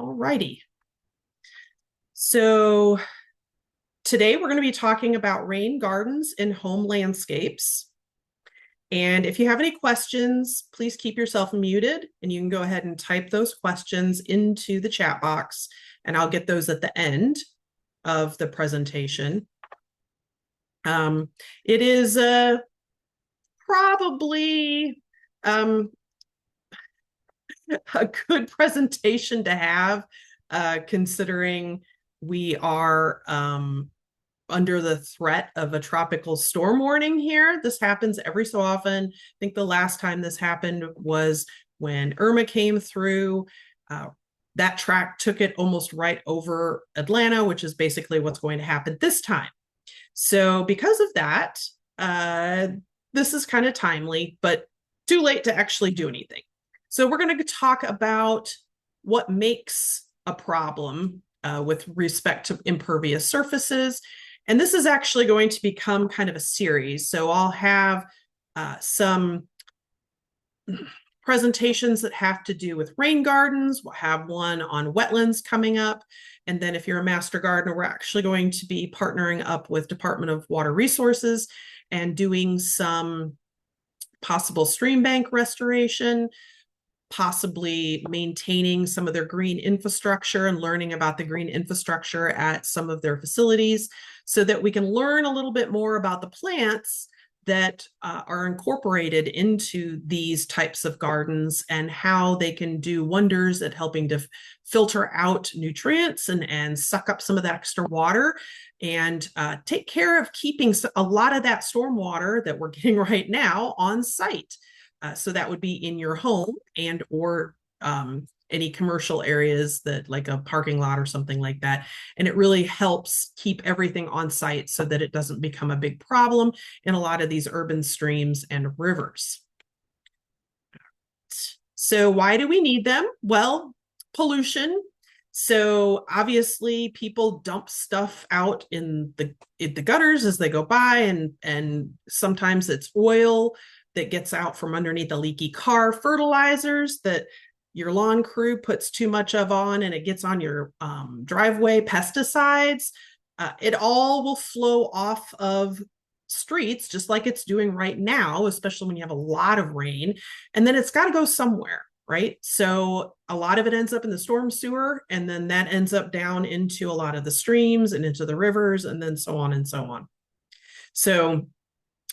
All righty. So today we're going to be talking about rain gardens in home landscapes. And if you have any questions, please keep yourself muted and you can go ahead and type those questions into the chat box and I'll get those at the end of the presentation. It is probably a good presentation to have, considering we are under the threat of a tropical storm warning here. This happens every so often. I think the last time this happened was when Irma came through. That track took it almost right over Atlanta, which is basically what's going to happen this time. So because of that, this is kind of timely, but too late to actually do anything. So we're going to talk about what makes a problem with respect to impervious surfaces. And this is actually going to become kind of a series. So I'll have some presentations that have to do with rain gardens. We'll have one on wetlands coming up. And then if you're a master gardener, we're actually going to be partnering up with Department of Water Resources and doing some possible stream bank restoration, possibly maintaining some of their green infrastructure and learning about the green infrastructure at some of their facilities so that we can learn a little bit more about the plants that are incorporated into these types of gardens and how they can do wonders at helping to filter out nutrients and suck up some of that extra water and take care of keeping a lot of that storm water that we're getting right now on site. So that would be in your home and or any commercial areas that like a parking lot or something like that. And it really helps keep everything on site so that it doesn't become a big problem in a lot of these urban streams and rivers. So why do we need them? Well, pollution. So obviously people dump stuff out in the gutters as they go by, and sometimes it's oil that gets out from underneath a leaky car, fertilizers that your lawn crew puts too much of on and it gets on your driveway, pesticides. It all will flow off of streets just like it's doing right now, especially when you have a lot of rain, and then it's got to go somewhere, right? So a lot of it ends up in the storm sewer, and then that ends up down into a lot of the streams and into the rivers, and then so on and so on. So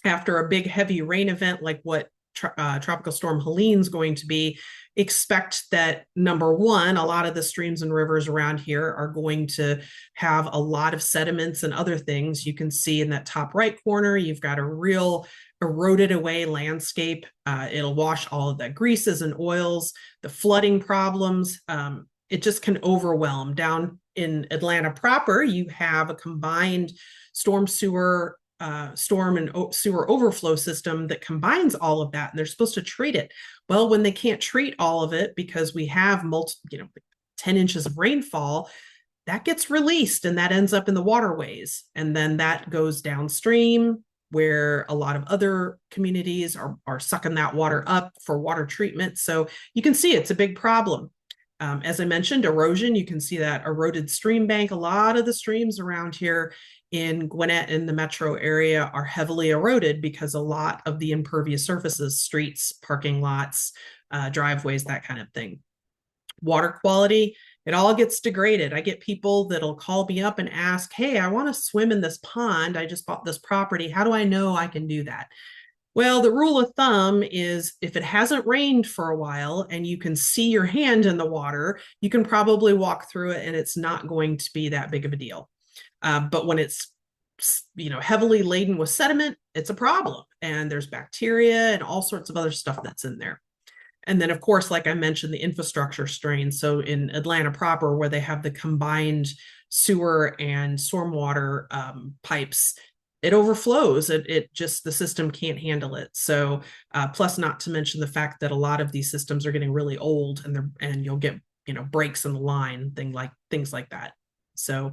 after a big heavy rain event like what Tropical Storm Helene is going to be, expect that number one, a lot of the streams and rivers around here are going to have a lot of sediments and other things. You can see in that top right corner, you've got a real eroded away landscape. It'll wash all of the greases and oils, the flooding problems. It just can overwhelm. Down in Atlanta proper, you have a combined storm and sewer overflow system that combines all of that, and they're supposed to treat it. Well, when they can't treat all of it because we have 10 inches of rainfall, that gets released and that ends up in the waterways, and then that goes downstream where a lot of other communities are sucking that water up for water treatment. So you can see it's a big problem. As I mentioned, erosion, you can see that eroded stream bank. A lot of the streams around here in Gwinnett in the metro area are heavily eroded because a lot of the impervious surfaces, streets, parking lots, driveways, that kind of thing. Water quality, it all gets degraded. I get people that'll call me up and ask, hey, I want to swim in this pond. I just bought this property. How do I know I can do that? Well, the rule of thumb is if it hasn't rained for a while and you can see your hand in the water, you can probably walk through it and it's not going to be that big of a deal. But when it's heavily laden with sediment, it's a problem. And there's bacteria and all sorts of other stuff that's in there. And then, of course, like I mentioned, the infrastructure strain. So in Atlanta proper, where they have the combined sewer and stormwater pipes, it overflows. It just, the system can't handle it. So plus not to mention the fact that a lot of these systems are getting really old and you'll get, breaks in the line, things like that. So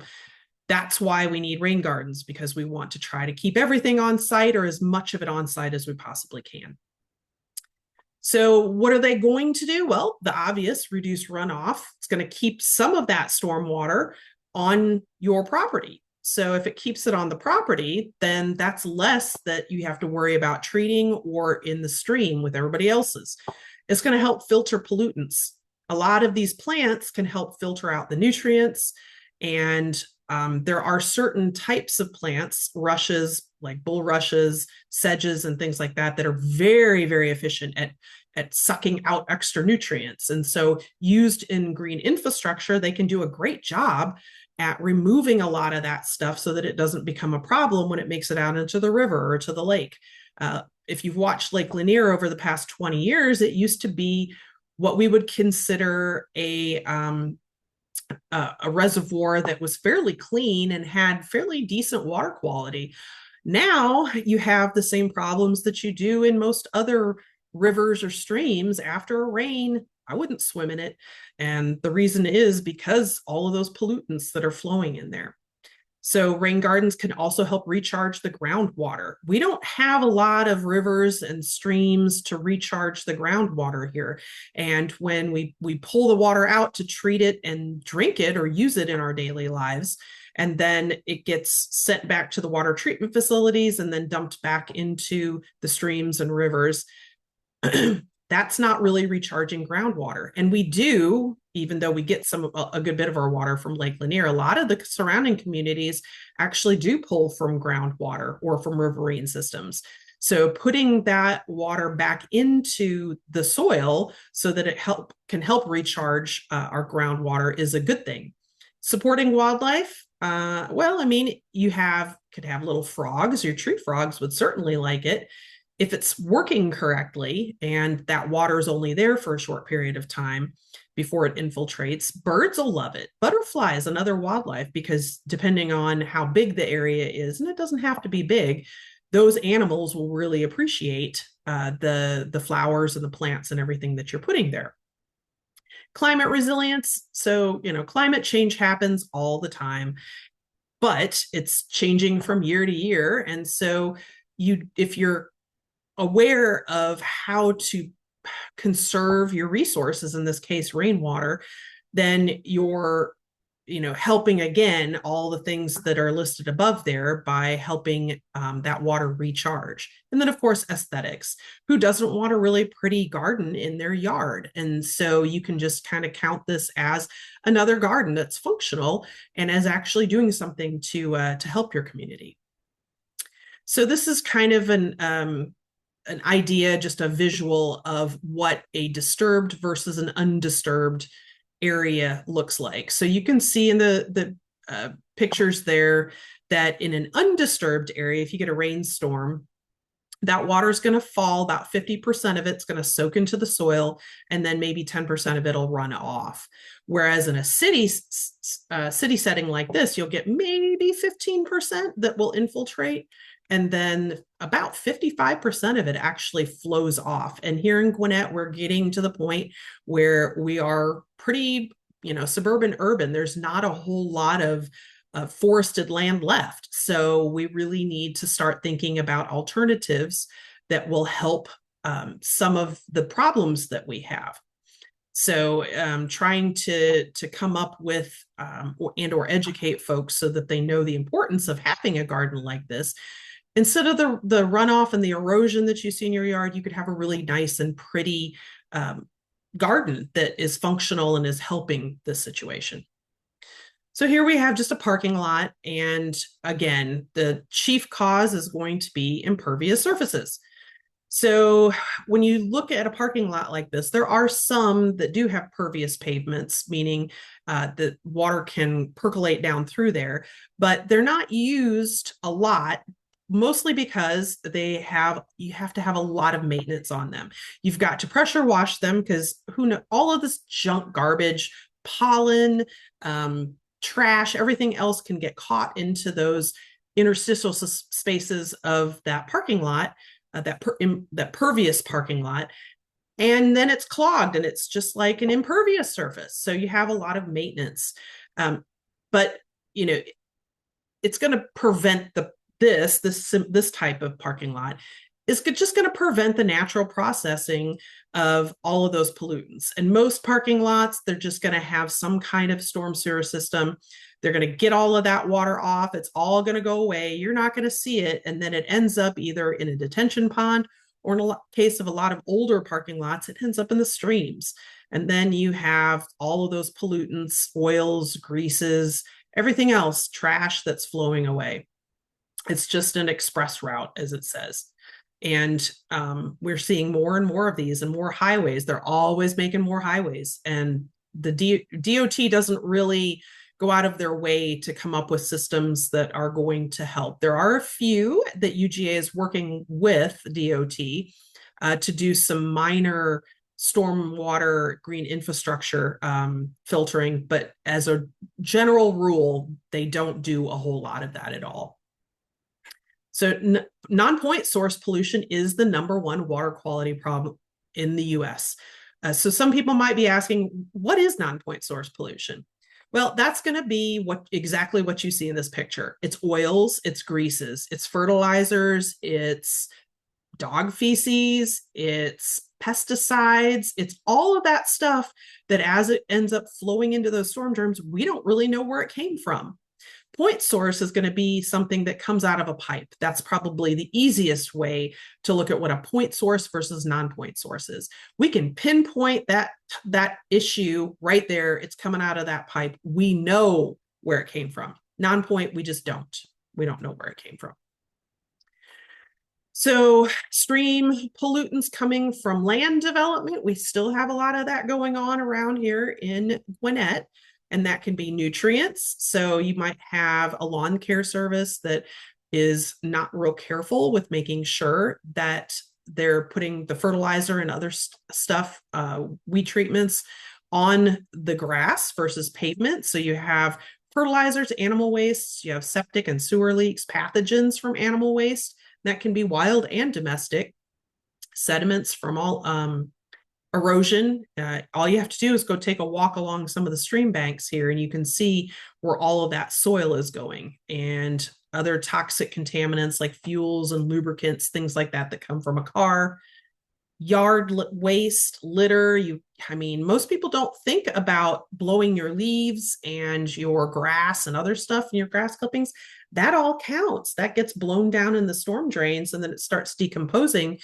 that's why we need rain gardens, because we want to try to keep everything on site or as much of it on site as we possibly can. So what are they going to do? Well, the obvious, reduce runoff. It's going to keep some of that stormwater on your property. So if it keeps it on the property, then that's less that you have to worry about treating or in the stream with everybody else's. It's going to help filter pollutants. A lot of these plants can help filter out the nutrients, and there are certain types of plants, rushes like bulrushes, sedges, and things like that, that are very, very efficient at sucking out extra nutrients. And so used in green infrastructure, they can do a great job at removing a lot of that stuff so that it doesn't become a problem when it makes it out into the river or to the lake. If you've watched Lake Lanier over the past 20 years, it used to be what we would consider a reservoir that was fairly clean and had fairly decent water quality. Now you have the same problems that you do in most other rivers or streams. After a rain, I wouldn't swim in it. And the reason is because all of those pollutants that are flowing in there. So rain gardens can also help recharge the groundwater. We don't have a lot of rivers and streams to recharge the groundwater here. And when we pull the water out to treat it and drink it or use it in our daily lives, and then it gets sent back to the water treatment facilities and then dumped back into the streams and rivers, that's not really recharging groundwater. And we do, even though we get a good bit of our water from Lake Lanier, a lot of the surrounding communities actually do pull from groundwater or from riverine systems. So putting that water back into the soil so that it can help recharge our groundwater is a good thing. Supporting wildlife, well, I mean, you could have little frogs. Your tree frogs would certainly like it. If it's working correctly and that water is only there for a short period of time before it infiltrates, birds will love it. Butterflies, another wildlife, because depending on how big the area is, and it doesn't have to be big, those animals will really appreciate the flowers and the plants and everything that you're putting there. Climate resilience. So, climate change happens all the time, but it's changing from year to year. And so if you're aware of how to conserve your resources, in this case rainwater, then you're helping again all the things that are listed above there by helping that water recharge. And then of course aesthetics. Who doesn't want a really pretty garden in their yard? And so you can just kind of count this as another garden that's functional and as actually doing something to help your community. So this is kind of an idea, just a visual of what a disturbed versus an undisturbed area looks like. So you can see in the pictures there that in an undisturbed area, if you get a rainstorm, that water is going to fall. About 50% of it's going to soak into the soil, and then maybe 10% of it will run off. Whereas in a city setting like this, you'll get maybe 15% that will infiltrate, and then about 55% of it actually flows off. And here in Gwinnett, we're getting to the point where we are pretty, suburban urban. There's not a whole lot of forested land left. So we really need to start thinking about alternatives that will help some of the problems that we have. So trying to come up with or educate folks so that they know the importance of having a garden like this. Instead of the runoff and the erosion that you see in your yard, you could have a really nice and pretty garden that is functional and is helping this situation. So here we have just a parking lot. And again, the chief cause is going to be impervious surfaces. So when you look at a parking lot like this, there are some that do have pervious pavements, meaning that water can percolate down through there, but they're not used a lot, mostly because you have to have a lot of maintenance on them. You've got to pressure wash them because all of this junk, garbage, pollen, trash, everything else can get caught into those interstitial spaces of that parking lot, that pervious parking lot. And then it's clogged and it's just like an impervious surface. So you have a lot of maintenance. But it's going to prevent this type of parking lot. is just going to prevent the natural processing of all of those pollutants. And most parking lots, they're just going to have some kind of storm sewer system. They're going to get all of that water off. It's all going to go away. You're not going to see it. And then it ends up either in a detention pond, or in a case of a lot of older parking lots, it ends up in the streams. And then you have all of those pollutants, oils, greases, everything else, trash that's flowing away. It's just an express route, as it says. And we're seeing more and more of these and more highways. They're always making more highways. And the DOT doesn't really go out of their way to come up with systems that are going to help. There are a few that UGA is working with DOT to do some minor stormwater green infrastructure filtering, but as a general rule, they don't do a whole lot of that at all. So non-point source pollution is the #1 water quality problem in the US. So some people might be asking, what is non-point source pollution? Well, that's going to be exactly what you see in this picture. It's oils, it's greases, it's fertilizers, it's dog feces, it's pesticides, it's all of that stuff that as it ends up flowing into those storm drains, we don't really know where it came from. Point source is going to be something that comes out of a pipe. That's probably the easiest way to look at what a point source versus non-point source is. We can pinpoint that issue right there. It's coming out of that pipe. We know where it came from. Non-point, we just don't. We don't know where it came from. So stream pollutants coming from land development, we still have a lot of that going on around here in Gwinnett. And that can be nutrients. So you might have a lawn care service that is not real careful with making sure that they're putting the fertilizer and other stuff, weed treatments on the grass versus pavement. So you have fertilizers, animal waste, you have septic and sewer leaks, pathogens from animal waste that can be wild and domestic, sediments from all erosion. All you have to do is go take a walk along some of the stream banks here, and you can see where all of that soil is going, and other toxic contaminants like fuels and lubricants, things like that come from a car. Yard waste, litter. Most people don't think about blowing your leaves and your grass and other stuff in your grass clippings. That all counts. That gets blown down in the storm drains, and then it starts decomposing.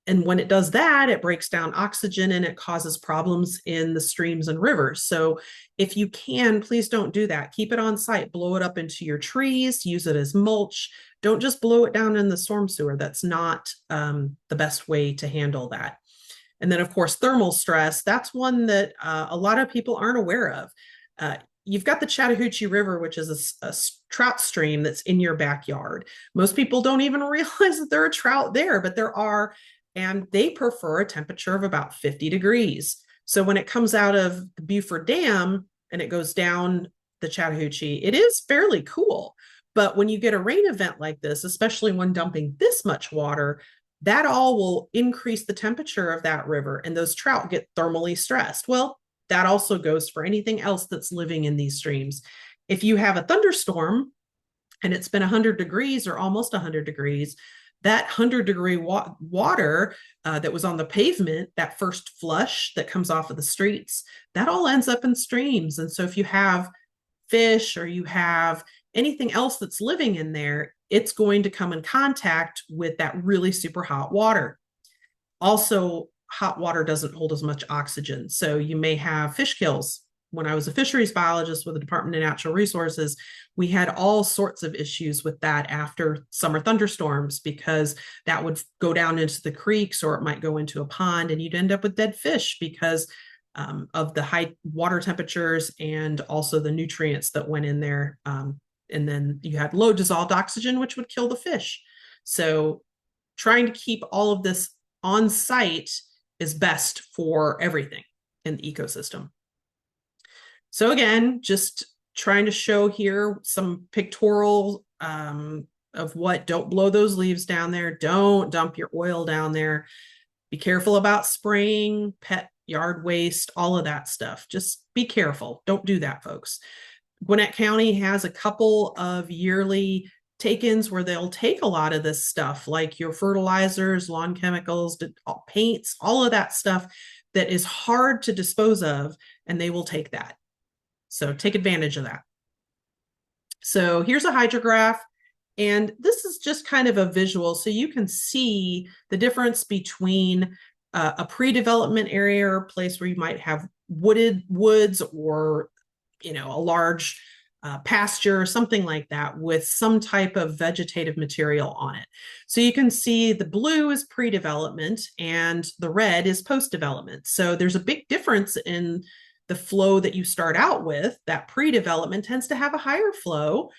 And when it does that, it breaks down oxygen and it causes problems in the streams and rivers. So if you can, please don't do that. Keep it on site, blow it up into your trees, use it as mulch. Don't just blow it down in the storm sewer. That's not the best way to handle that. And then, of course, thermal stress. That's one that a lot of people aren't aware of. You've got the Chattahoochee River, which is a trout stream that's in your backyard. Most people don't even realize that there are trout there, but there are. And they prefer a temperature of about 50 degrees. So when it comes out of the Buford Dam and it goes down the Chattahoochee, it is fairly cool. But when you get a rain event like this, especially when dumping this much water, that all will increase the temperature of that river, and those trout get thermally stressed. Well, that also goes for anything else that's living in these streams. If you have a thunderstorm and it's been 100 degrees or almost 100 degrees, that 100-degree water that was on the pavement, that first flush that comes off of the streets, that all ends up in streams. And so if you have fish or you have anything else that's living in there, it's going to come in contact with that really super hot water. Also, hot water doesn't hold as much oxygen. So you may have fish kills. When I was a fisheries biologist with the Department of Natural Resources, we had all sorts of issues with that after summer thunderstorms, because that would go down into the creeks or it might go into a pond, and you'd end up with dead fish because of the high water temperatures and also the nutrients that went in there. And then you had low dissolved oxygen, which would kill the fish. So trying to keep all of this on site is best for everything in the ecosystem. So again, just trying to show here some pictorial of what, don't blow those leaves down there. Don't dump your oil down there. Be careful about spraying, pet yard waste, all of that stuff. Just be careful. Don't do that, folks. Gwinnett County has a couple of yearly take-ins where they'll take a lot of this stuff, like your fertilizers, lawn chemicals, paints, all of that stuff that is hard to dispose of, and they will take that. So take advantage of that. So here's a hydrograph, and this is just kind of a visual, so you can see the difference between a pre-development area or a place where you might have woods or, you know, a large pasture or something like that with some type of vegetative material on it. So you can see the blue is pre-development and the red is post-development. So there's a big difference in the flow that you start out with. That pre-development tends to have a higher flow.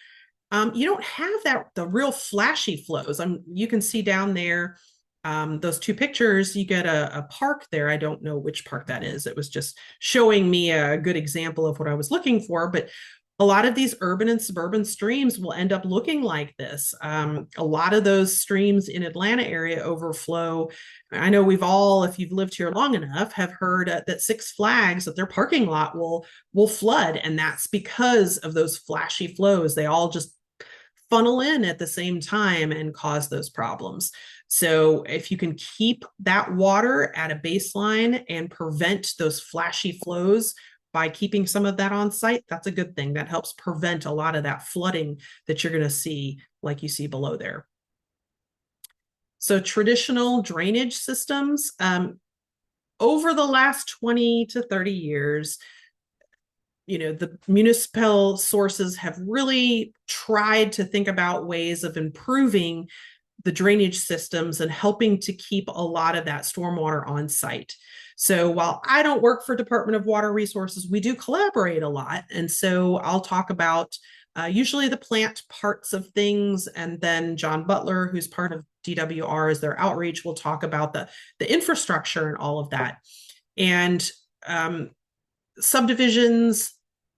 You don't have the real flashy flows. You can see down there, those two pictures, you get a park there. I don't know which park that is. It was just showing me a good example of what I was looking for, but a lot of these urban and suburban streams will end up looking like this. A lot of those streams in Atlanta area overflow. I know we've all, if you've lived here long enough, have heard that Six Flags, that their parking lot will flood. And that's because of those flashy flows. They all just funnel in at the same time and cause those problems. So if you can keep that water at a baseline and prevent those flashy flows by keeping some of that on site, that's a good thing. That helps prevent a lot of that flooding that you're going to see, like you see below there. So traditional drainage systems, over the last 20 to 30 years, you know, the municipal sources have really tried to think about ways of improving the drainage systems and helping to keep a lot of that stormwater on site. So while I don't work for Department of Water Resources, we do collaborate a lot. And so I'll talk about usually the plant parts of things. And then John Butler, who's part of DWR as their outreach, will talk about the infrastructure and all of that. And subdivisions,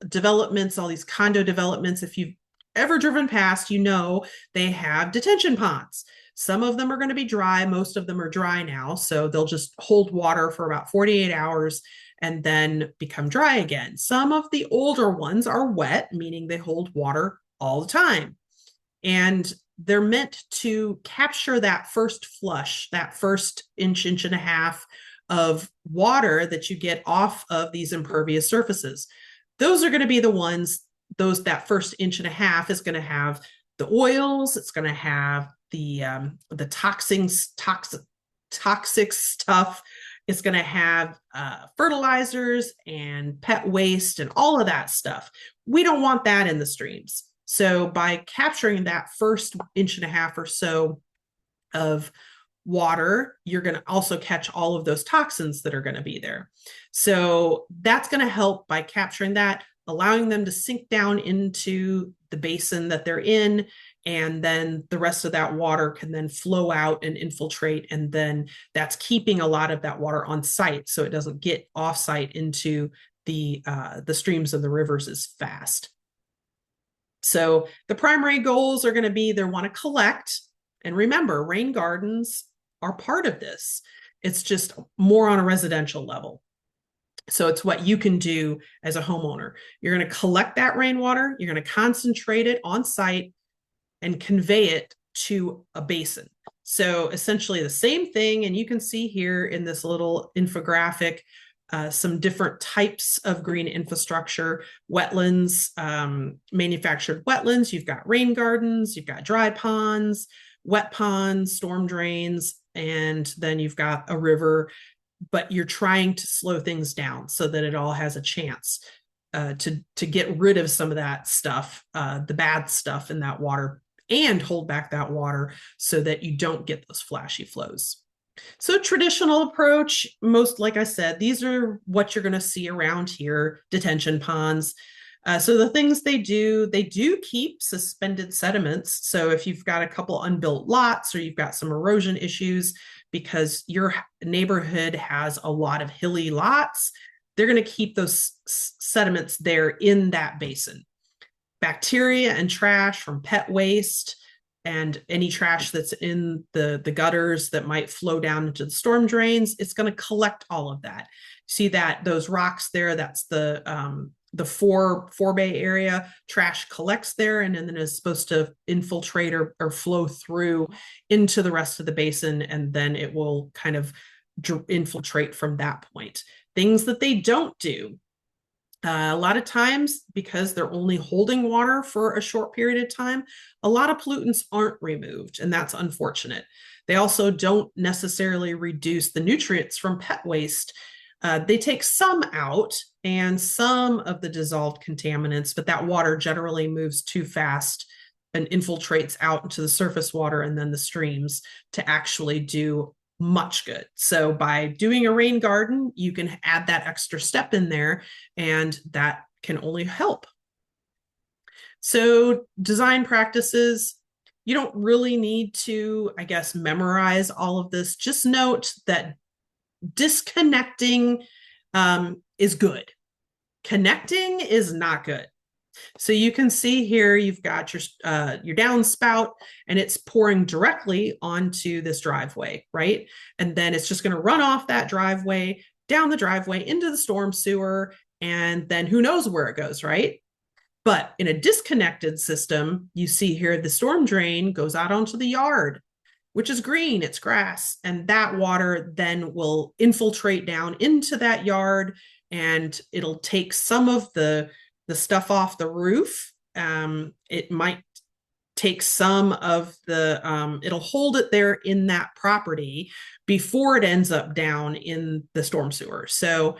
developments, all these condo developments, if you've ever driven past, you know they have detention ponds. Some of them are going to be dry. Most of them are dry now. So they'll just hold water for about 48 hours and then become dry again. Some of the older ones are wet, meaning they hold water all the time. And they're meant to capture that first flush, that first inch and a half of water that you get off of these impervious surfaces. Those are going to be the ones, that first inch and a half is going to have the oils, it's going to have the toxic stuff. It's going to have fertilizers and pet waste and all of that stuff. We don't want that in the streams. So by capturing that first inch and a half or so of water, you're going to also catch all of those toxins that are going to be there. So that's going to help by capturing that, allowing them to sink down into the basin that they're in, and then the rest of that water can then flow out and infiltrate, and then that's keeping a lot of that water on site so it doesn't get off site into the streams and the rivers as fast. So the primary goals are going to be they want to collect, and remember, rain gardens are part of this. It's just more on a residential level. So it's what you can do as a homeowner. You're going to collect that rainwater, you're going to concentrate it on site and convey it to a basin. So essentially the same thing, and you can see here in this little infographic some different types of green infrastructure, wetlands, manufactured wetlands, you've got rain gardens, you've got dry ponds, wet ponds, storm drains, and then you've got a river, but you're trying to slow things down so that it all has a chance to get rid of some of that stuff, the bad stuff in that water, and hold back that water so that you don't get those flashy flows. So traditional approach, like I said, these are what you're going to see around here, detention ponds. So the things they do keep suspended sediments. So if you've got a couple unbuilt lots or you've got some erosion issues because your neighborhood has a lot of hilly lots, they're going to keep those sediments there in that basin. Bacteria and trash from pet waste and any trash that's in the gutters that might flow down into the storm drains, it's going to collect all of that. See that those rocks there, that's the the four bay area, trash collects there and then is supposed to infiltrate or flow through into the rest of the basin, and then it will kind of infiltrate from that point. Things that they don't do. A lot of times, because they're only holding water for a short period of time, a lot of pollutants aren't removed, and that's unfortunate. They also don't necessarily reduce the nutrients from pet waste. They take some out and some of the dissolved contaminants, but that water generally moves too fast and infiltrates out into the surface water and then the streams to actually do much good. So by doing a rain garden, you can add that extra step in there, and that can only help. So design practices, you don't really need to, I guess, memorize all of this. Just note that disconnecting is good. Connecting is not good. So you can see here, you've got your downspout, and it's pouring directly onto this driveway, right? And then it's just going to run off that driveway, down the driveway, into the storm sewer, and then who knows where it goes, right? But in a disconnected system, you see here the storm drain goes out onto the yard, which is green, it's grass, and that water then will infiltrate down into that yard, and it'll take some of the stuff off the roof. It might take some of it'll hold it there in that property before it ends up down in the storm sewer. So,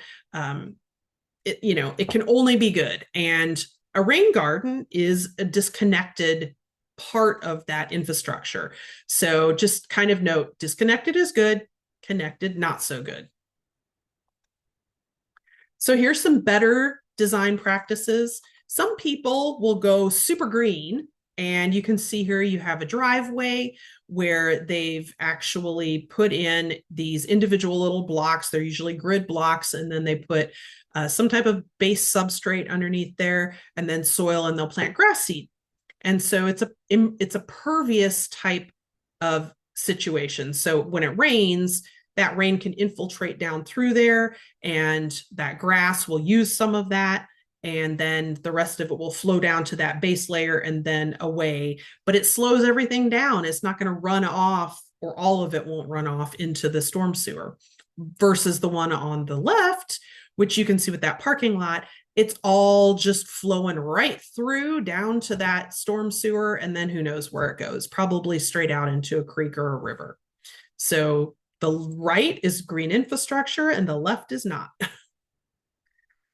it can only be good. And a rain garden is a disconnected part of that infrastructure. So just kind of note, disconnected is good, connected, not so good. So here's some better design practices. Some people will go super green, and you can see here you have a driveway where they've actually put in these individual little blocks. They're usually grid blocks, and then they put some type of base substrate underneath there, and then soil, and they'll plant grass seed. And so it's a pervious type of situation. So when it rains, that rain can infiltrate down through there, and that grass will use some of that, and then the rest of it will flow down to that base layer and then away. But it slows everything down. It's not going to run off, or all of it won't run off into the storm sewer, versus the one on the left, which you can see with that parking lot. It's all just flowing right through down to that storm sewer, and then who knows where it goes, probably straight out into a creek or a river. So the right is green infrastructure and the left is not.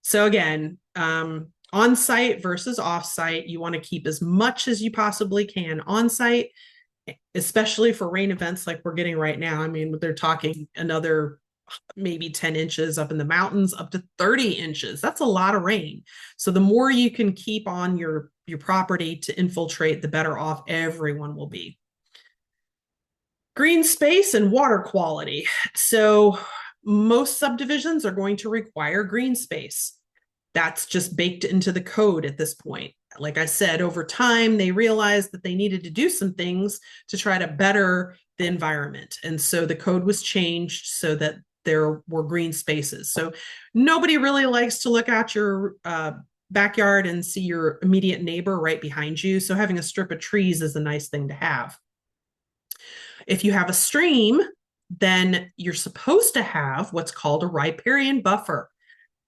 So again, on-site versus off-site, you want to keep as much as you possibly can on-site, especially for rain events like we're getting right now. I mean, they're talking another maybe 10 inches up in the mountains, up to 30 inches. That's a lot of rain. So the more you can keep on your property to infiltrate, the better off everyone will be. Green space and water quality. So most subdivisions are going to require green space. That's just baked into the code at this point. Like I said, over time, they realized that they needed to do some things to try to better the environment. And so the code was changed so that there were green spaces. So nobody really likes to look at your backyard and see your immediate neighbor right behind you. So having a strip of trees is a nice thing to have. If you have a stream, then you're supposed to have what's called a riparian buffer.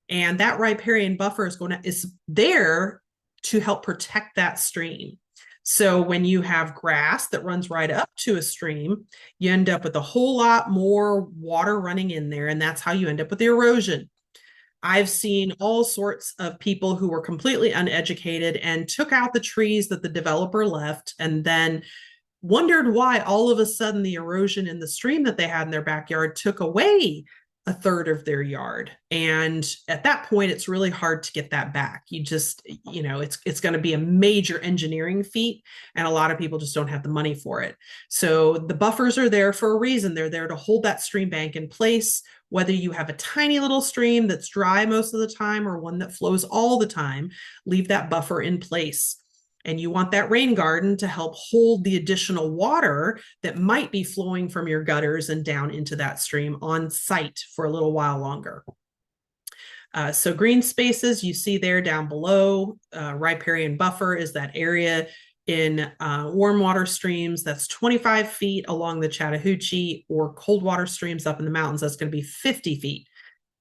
And that riparian buffer is there to help protect that stream. So when you have grass that runs right up to a stream, you end up with a whole lot more water running in there, and that's how you end up with the erosion. I've seen all sorts of people who were completely uneducated and took out the trees that the developer left, and then wondered why all of a sudden the erosion in the stream that they had in their backyard took away a third of their yard. And at that point, it's really hard to get that back. You just, it's going to be a major engineering feat, and a lot of people just don't have the money for it. So the buffers are there for a reason. They're there to hold that stream bank in place, whether you have a tiny little stream that's dry most of the time or one that flows all the time. Leave that buffer in place. And you want that rain garden to help hold the additional water that might be flowing from your gutters and down into that stream on site for a little while longer. So green spaces you see there down below, riparian buffer is that area in warm water streams that's 25 feet along the Chattahoochee, or cold water streams up in the mountains, that's going to be 50 feet.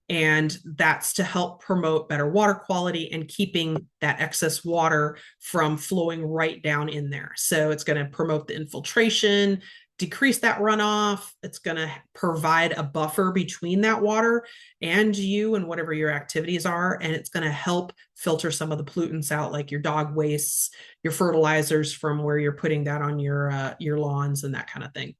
And that's to help promote better water quality and keeping that excess water from flowing right down in there. So it's going to promote the infiltration, decrease that runoff. It's going to provide a buffer between that water and you and whatever your activities are. And it's going to help filter some of the pollutants out, like your dog wastes, your fertilizers from where you're putting that on your lawns and that kind of thing.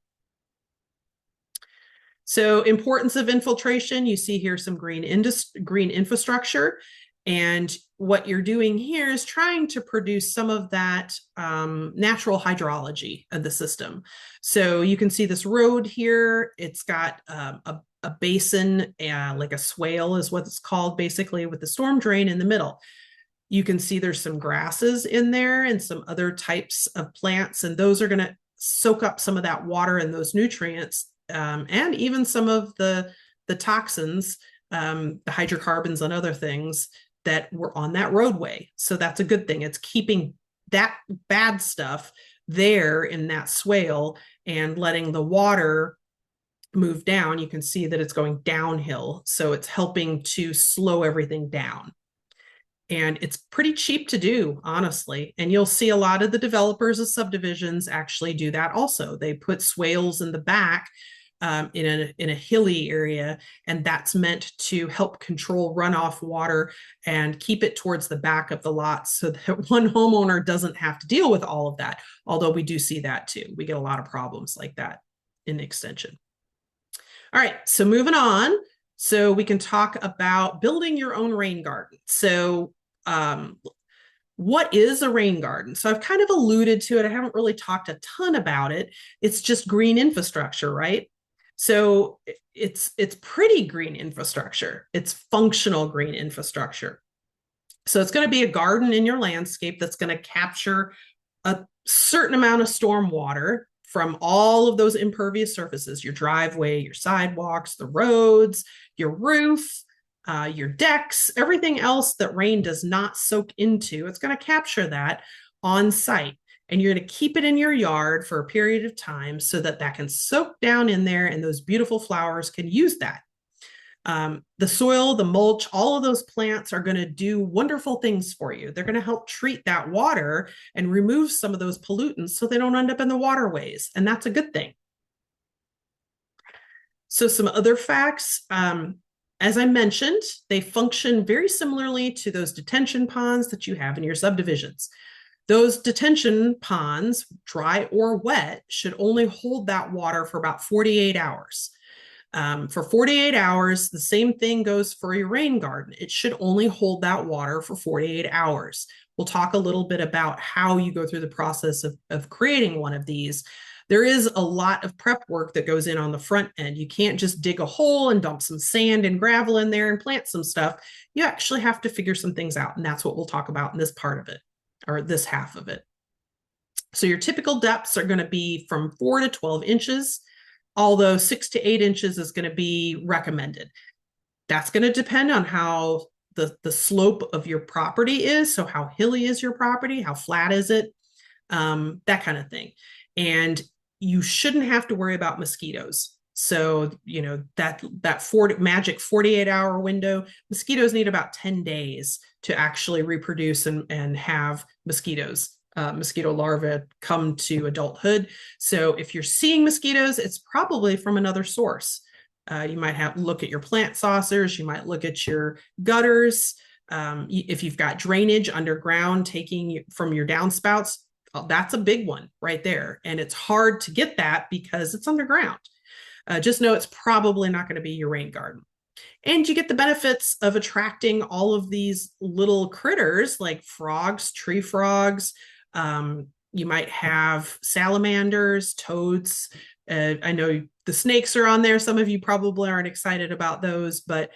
So importance of infiltration, you see here some green infrastructure. And what you're doing here is trying to produce some of that natural hydrology of the system. So you can see this road here. It's got a basin, like a swale is what it's called, basically, with the storm drain in the middle. You can see there's some grasses in there and some other types of plants, and those are going to soak up some of that water and those nutrients, and even some of the toxins, the hydrocarbons and other things that were on that roadway. So that's a good thing. It's keeping that bad stuff there in that swale and letting the water move down. You can see that it's going downhill. So it's helping to slow everything down. And it's pretty cheap to do, honestly. And you'll see a lot of the developers of subdivisions actually do that also. They put swales in the back, in a hilly area, and that's meant to help control runoff water and keep it towards the back of the lot so that one homeowner doesn't have to deal with all of that. Although we do see that too. We get a lot of problems like that in extension. All right, so moving on. So we can talk about building your own rain garden. So what is a rain garden? So I've kind of alluded to it. I haven't really talked a ton about it. It's just green infrastructure, right? So it's pretty green infrastructure. It's functional green infrastructure. So it's going to be a garden in your landscape that's going to capture a certain amount of storm water from all of those impervious surfaces, your driveway, your sidewalks, the roads, your roof, your decks, everything else that rain does not soak into. It's going to capture that on site. And you're going to keep it in your yard for a period of time so that that can soak down in there and those beautiful flowers can use that. The soil, the mulch, all of those plants are going to do wonderful things for you. They're going to help treat that water and remove some of those pollutants so they don't end up in the waterways. And that's a good thing. So some other facts, as I mentioned, they function very similarly to those detention ponds that you have in your subdivisions. Those detention ponds, dry or wet, should only hold that water for about 48 hours. For 48 hours, the same thing goes for your rain garden. It should only hold that water for 48 hours. We'll talk a little bit about how you go through the process of creating one of these. There is a lot of prep work that goes in on the front end. You can't just dig a hole and dump some sand and gravel in there and plant some stuff. You actually have to figure some things out, and that's what we'll talk about in this part of it, or this half of it. So your typical depths are going to be from 4 to 12 inches, although 6 to 8 inches is going to be recommended. That's going to depend on how the slope of your property is. So how hilly is your property? How flat is it? That kind of thing. And you shouldn't have to worry about mosquitoes. So, you know, that magic 48-hour window, mosquitoes need about 10 days to actually reproduce and have mosquito larvae come to adulthood. So if you're seeing mosquitoes, it's probably from another source. You might have look at your plant saucers. You might look at your gutters. If you've got drainage underground taking from your downspouts, that's a big one right there. And it's hard to get that because it's underground. Just know it's probably not going to be your rain garden. And you get the benefits of attracting all of these little critters like frogs, tree frogs. You might have salamanders, toads. I know the snakes are on there. Some of you probably aren't excited about those, but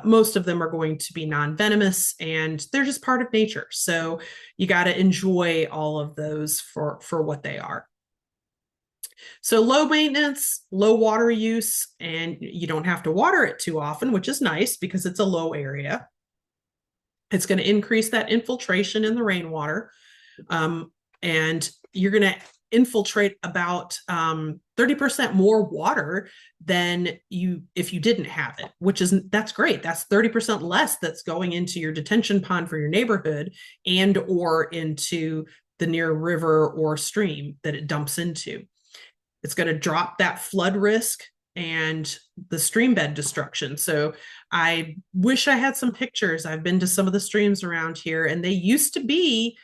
most of them are going to be non-venomous and they're just part of nature. So you got to enjoy all of those for what they are. So low maintenance, low water use, and you don't have to water it too often, which is nice because it's a low area. It's going to increase that infiltration in the rainwater. And you're going to infiltrate about 30% more water than if you didn't have it, that's great. That's 30% less that's going into your detention pond for your neighborhood and or into the near river or stream that it dumps into. It's going to drop that flood risk and the stream bed destruction. So I wish I had some pictures. I've been to some of the streams around here, and they used to be,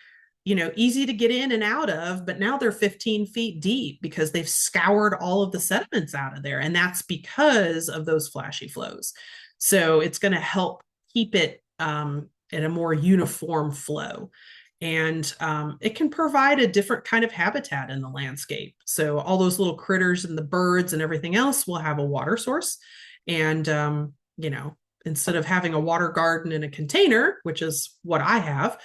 easy to get in and out of, but now they're 15 feet deep because they've scoured all of the sediments out of there. And that's because of those flashy flows. So it's going to help keep it in a more uniform flow. And it can provide a different kind of habitat in the landscape. So all those little critters and the birds and everything else will have a water source. And, instead of having a water garden in a container, which is what I have,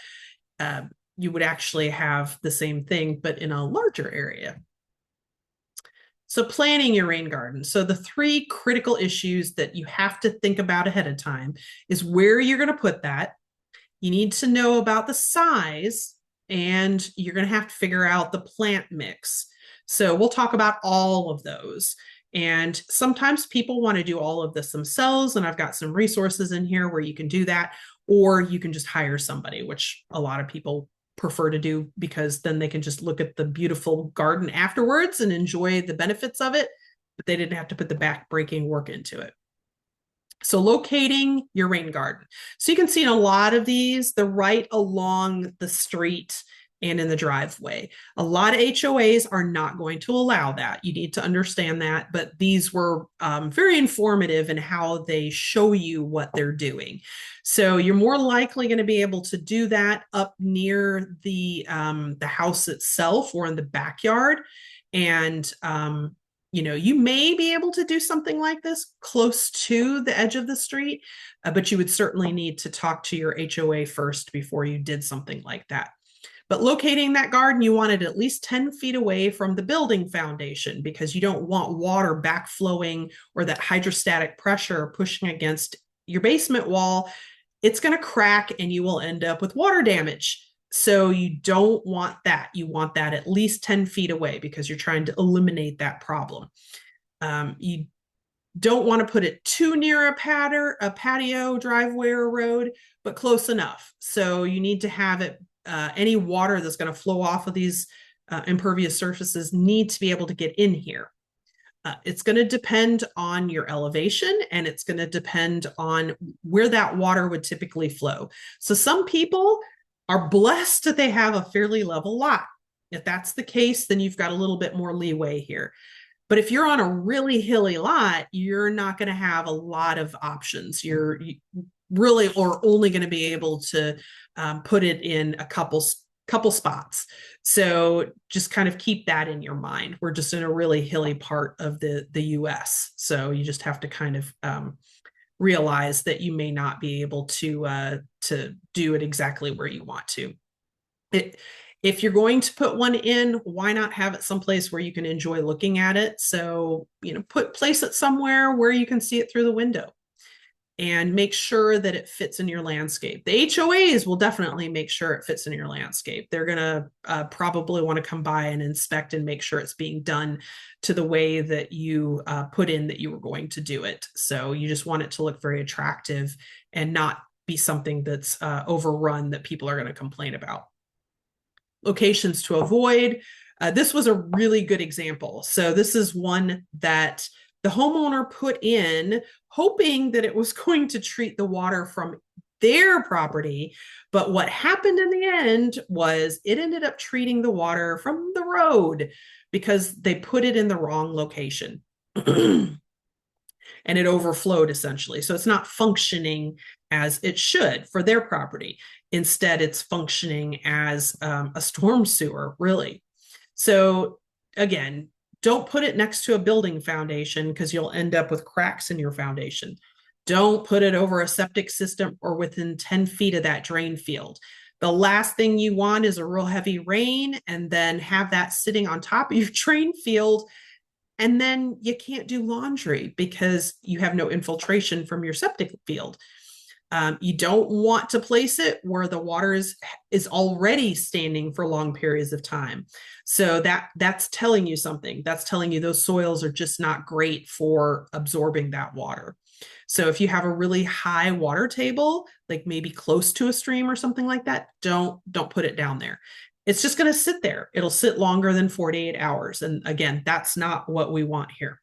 you would actually have the same thing, but in a larger area. So planning your rain garden. So the three critical issues that you have to think about ahead of time is where you're going to put that. You need to know about the size, and you're going to have to figure out the plant mix. So we'll talk about all of those. And sometimes people want to do all of this themselves, and I've got some resources in here where you can do that, or you can just hire somebody, which a lot of people prefer to do because then they can just look at the beautiful garden afterwards and enjoy the benefits of it, but they didn't have to put the back-breaking work into it. So locating your rain garden. So you can see in a lot of these, they're right along the street and in the driveway. A lot of HOAs are not going to allow that. You need to understand that, but these were very informative in how they show you what they're doing. So you're more likely going to be able to do that up near the house itself or in the backyard. And you may be able to do something like this close to the edge of the street, but you would certainly need to talk to your HOA first before you did something like that. But locating that garden, you want it at least 10 feet away from the building foundation because you don't want water backflowing or that hydrostatic pressure pushing against your basement wall. It's going to crack and you will end up with water damage. So you don't want that. You want that at least 10 feet away because you're trying to eliminate that problem. You don't want to put it too near a patio, driveway, or road, but close enough. So you need to have it, any water that's going to flow off of these impervious surfaces need to be able to get in here. It's going to depend on your elevation, and it's going to depend on where that water would typically flow. So some people are blessed that they have a fairly level lot. If that's the case, then you've got a little bit more leeway here. But if you're on a really hilly lot, you're not going to have a lot of options. You're really or only going to be able to put it in a couple spots. So just kind of keep that in your mind. We're just in a really hilly part of the US. So you just have to kind of realize that you may not be able to do it exactly where you want to. If you're going to put one in, why not have it someplace where you can enjoy looking at it? So, place it somewhere where you can see it through the window and make sure that it fits in your landscape. The HOAs will definitely make sure it fits in your landscape. They're going to probably want to come by and inspect and make sure it's being done to the way that you put in that you were going to do it. So you just want it to look very attractive and not be something that's overrun that people are going to complain about. Locations to avoid. This was a really good example. So this is one that the homeowner put in hoping that it was going to treat the water from their property. But what happened in the end was it ended up treating the water from the road because they put it in the wrong location. And it overflowed essentially. So it's not functioning as it should for their property. Instead, it's functioning as a storm sewer, really. So again, don't put it next to a building foundation because you'll end up with cracks in your foundation. Don't put it over a septic system or within 10 feet of that drain field. The last thing you want is a real heavy rain and then have that sitting on top of your drain field. And then you can't do laundry because you have no infiltration from your septic field. You don't want to place it where the water is already standing for long periods of time. So that's telling you something. That's telling you those soils are just not great for absorbing that water. So if you have a really high water table, like maybe close to a stream or something like that, don't put it down there. It's just going to sit there. It'll sit longer than 48 hours. And again, that's not what we want here.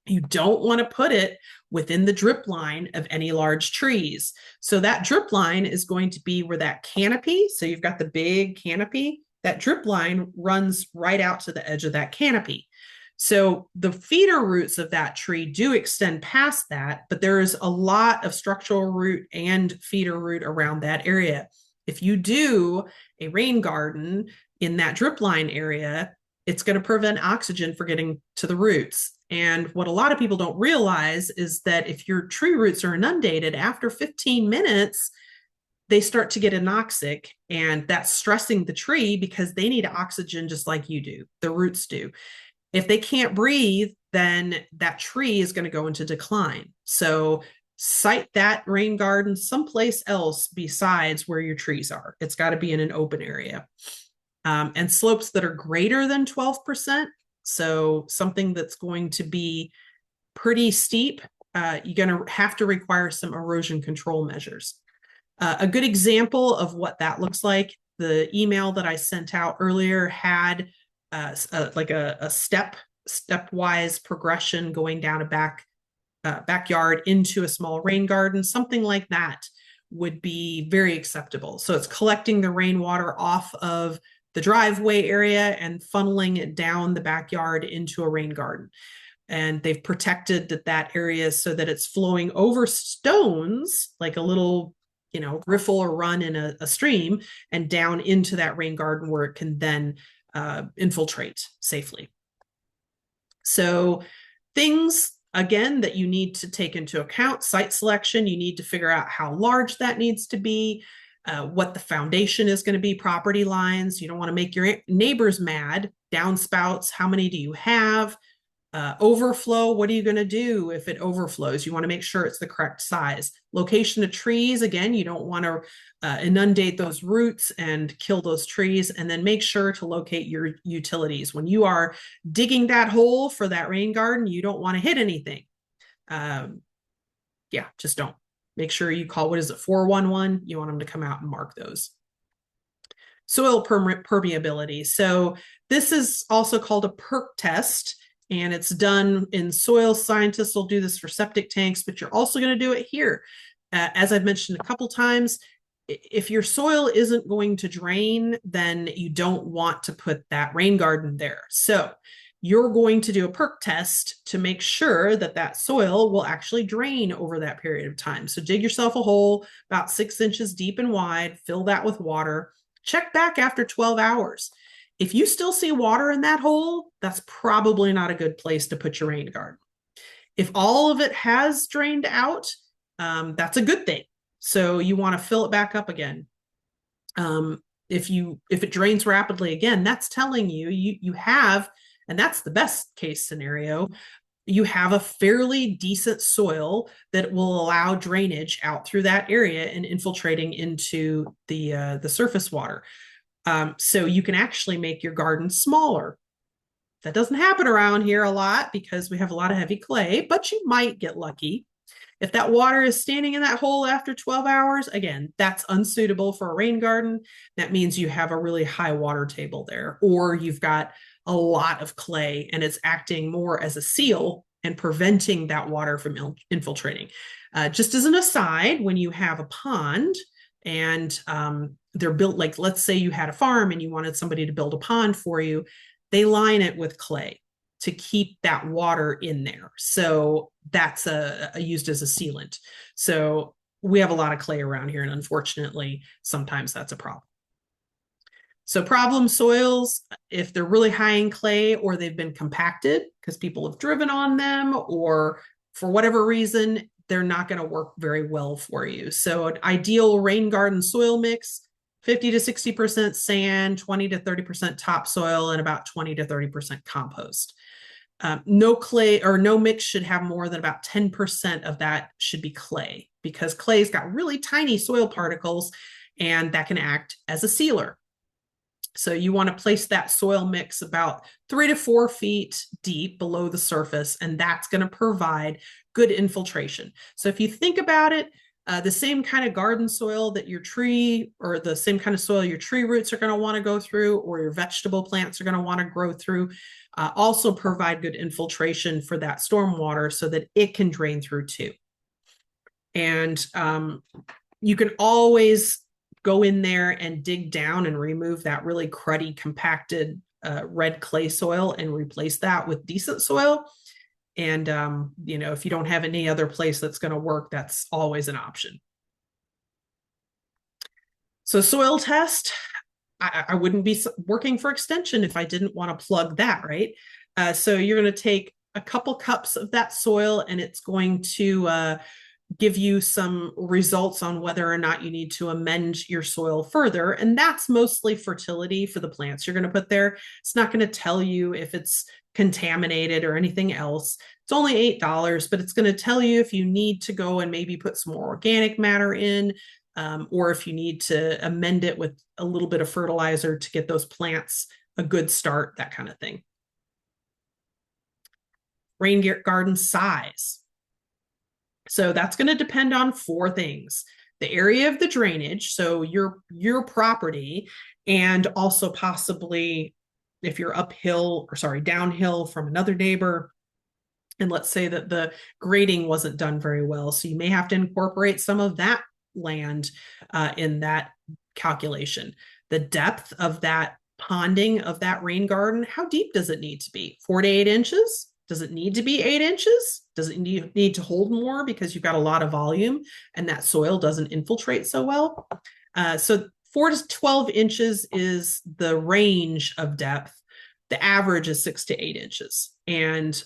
You don't want to put it within the drip line of any large trees. So that drip line is going to be where that canopy, so you've got the big canopy, that drip line runs right out to the edge of that canopy. So the feeder roots of that tree do extend past that, but there is a lot of structural root and feeder root around that area. If you do a rain garden in that drip line area, it's going to prevent oxygen from getting to the roots. And what a lot of people don't realize is that if your tree roots are inundated, after 15 minutes, they start to get anoxic, and that's stressing the tree because they need oxygen just like you do, the roots do. If they can't breathe, then that tree is going to go into decline. So site that rain garden someplace else besides where your trees are. It's got to be in an open area. And slopes that are greater than 12%, so something that's going to be pretty steep, you're going to have to require some erosion control measures. A good example of what that looks like, the email that I sent out earlier had like a stepwise progression going down a backyard into a small rain garden. Something like that would be very acceptable. So it's collecting the rainwater off of the driveway area and funneling it down the backyard into a rain garden. And they've protected that area so that it's flowing over stones, like a little, riffle or run in a stream, and down into that rain garden where it can then infiltrate safely. So things, again, that you need to take into account: site selection. You need to figure out how large that needs to be, what the foundation is going to be, property lines. You don't want to make your neighbors mad. Downspouts, how many do you have? Overflow, what are you going to do if it overflows? You want to make sure it's the correct size. Location of trees, again, you don't want to inundate those roots and kill those trees. And then make sure to locate your utilities. When you are digging that hole for that rain garden, you don't want to hit anything. Just don't. Make sure you call, 411? You want them to come out and mark those. Soil permeability. So this is also called a perk test, and it's done in soil. Scientists will do this for septic tanks, but you're also going to do it here. As I've mentioned a couple times, if your soil isn't going to drain, then you don't want to put that rain garden there. So you're going to do a perk test to make sure that soil will actually drain over that period of time. So dig yourself a hole about 6 inches deep and wide, fill that with water, check back after 12 hours. If you still see water in that hole, that's probably not a good place to put your rain garden. If all of it has drained out, that's a good thing. So you want to fill it back up again. If it drains rapidly again, that's telling you have, and that's the best case scenario, you have a fairly decent soil that will allow drainage out through that area and infiltrating into the surface water. So you can actually make your garden smaller. That doesn't happen around here a lot because we have a lot of heavy clay, but you might get lucky. If that water is standing in that hole after 12 hours, again, that's unsuitable for a rain garden. That means you have a really high water table there, or you've got a lot of clay and it's acting more as a seal and preventing that water from infiltrating. Just as an aside, when you have a pond and they're built, like let's say you had a farm and you wanted somebody to build a pond for you, they line it with clay to keep that water in there. So that's used as a sealant. So we have a lot of clay around here, and unfortunately, sometimes that's a problem. So problem soils, if they're really high in clay or they've been compacted because people have driven on them or for whatever reason, they're not going to work very well for you. So an ideal rain garden soil mix, 50 to 60% sand, 20 to 30% topsoil, and about 20 to 30% compost. No clay or no mix should have more than about 10% of that should be clay, because clay's got really tiny soil particles and that can act as a sealer. So you want to place that soil mix about 3 to 4 feet deep below the surface, and that's going to provide good infiltration. So if you think about it, the same kind of garden soil that your tree, or the same kind of soil your tree roots are going to want to go through, or your vegetable plants are going to want to grow through, also provide good infiltration for that stormwater so that it can drain through too. And you can always go in there and dig down and remove that really cruddy, compacted red clay soil and replace that with decent soil. And, you know, if you don't have any other place that's going to work, that's always an option. So soil test, I wouldn't be working for Extension if I didn't want to plug that, right? So you're going to take a couple cups of that soil, and it's going to give you some results on whether or not you need to amend your soil further. And that's mostly fertility for the plants you're going to put there. It's not going to tell you if it's contaminated or anything else. It's only $8, but it's going to tell you if you need to go and maybe put some more organic matter in, or if you need to amend it with a little bit of fertilizer to get those plants a good start, that kind of thing. Rain garden size. So that's going to depend on 4 things: the area of the drainage, so your property, and also possibly if you're uphill, or sorry, downhill from another neighbor. And let's say that the grading wasn't done very well, so you may have to incorporate some of that land in that calculation. The depth of that ponding of that rain garden, how deep does it need to be? 4 to 8 inches? Does it need to be 8 inches? Does it need to hold more because you've got a lot of volume and that soil doesn't infiltrate so well? So 4 to 12 inches is the range of depth. The average is 6 to 8 inches. And,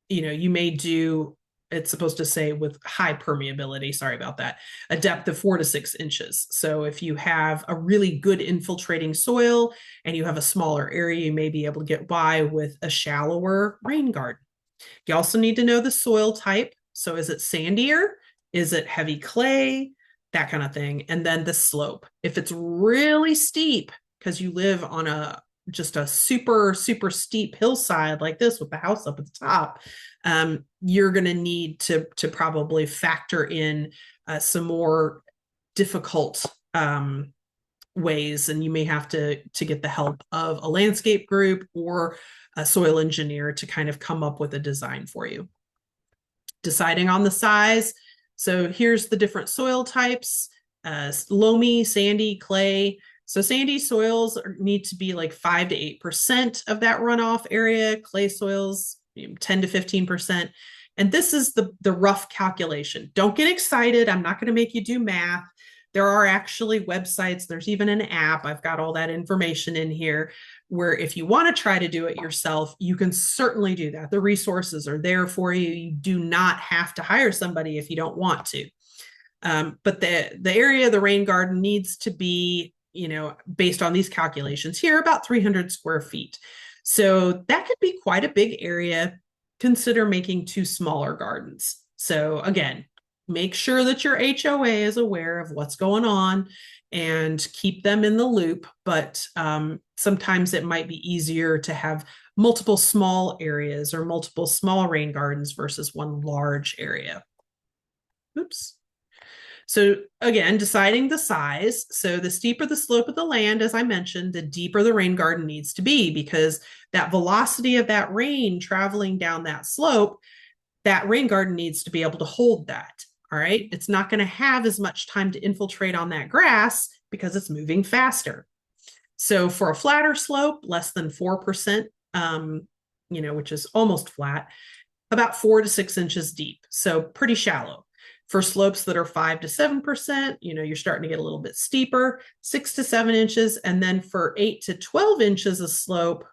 you know, you may do, it's supposed to say with high permeability, sorry about that, a depth of 4 to 6 inches. So if you have a really good infiltrating soil and you have a smaller area, you may be able to get by with a shallower rain garden. You also need to know the soil type. So is it sandier? Is it heavy clay? That kind of thing. And then the slope. If it's really steep, because you live on just a super, super steep hillside like this with the house up at the top, you're going to need to probably factor in some more difficult ways, and you may have to get the help of a landscape group or a soil engineer to kind of come up with a design for you. Deciding on the size. So here's the different soil types: loamy, sandy, clay. So sandy soils need to be like 5 to 8% of that runoff area. Clay soils, 10 to 15%. And this is the rough calculation. Don't get excited. I'm not going to make you do math. There are actually websites. There's even an app. I've got all that information in here where if you want to try to do it yourself, you can certainly do that. The resources are there for you. You do not have to hire somebody if you don't want to. But the area of the rain garden needs to be, you know, based on these calculations here, about 300 square feet. So that could be quite a big area. Consider making 2 smaller gardens. So again, make sure that your HOA is aware of what's going on and keep them in the loop. But sometimes it might be easier to have multiple small areas or multiple small rain gardens versus one large area. Oops. So again, deciding the size. So the steeper the slope of the land, as I mentioned, the deeper the rain garden needs to be, because that velocity of that rain traveling down that slope, that rain garden needs to be able to hold that. All right. It's not going to have as much time to infiltrate on that grass because it's moving faster. So for a flatter slope, less than 4%, you know, which is almost flat, about 4 to 6 inches deep. So pretty shallow. For slopes that are 5 to 7%, you know, you're starting to get a little bit steeper, 6 to 7 inches. And then for 8 to 12 inches of slope,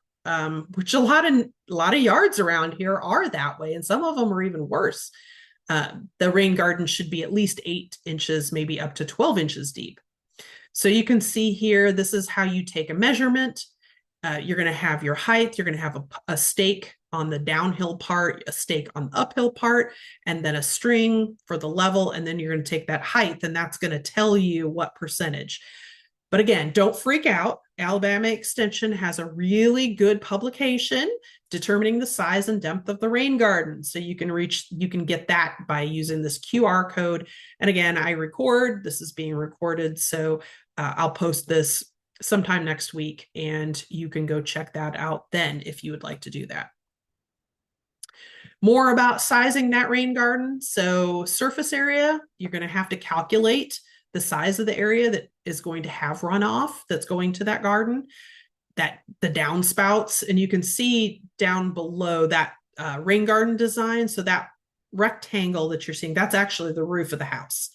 which a lot of yards around here are that way, and some of them are even worse. The rain garden should be at least 8 inches, maybe up to 12 inches deep. So you can see here, this is how you take a measurement. You're going to have your height, you're going to have a stake on the downhill part, a stake on the uphill part, and then a string for the level. And then you're going to take that height, and that's going to tell you what percentage. But again, don't freak out. Alabama Extension has a really good publication determining the size and depth of the rain garden. So you can get that by using this QR code. And again, this is being recorded. So I'll post this sometime next week, and you can go check that out then if you would like to do that. More about sizing that rain garden. So surface area, you're going to have to calculate the size of the area that is going to have runoff that's going to that garden, that the downspouts, and you can see down below that rain garden design. So that rectangle that you're seeing, that's actually the roof of the house.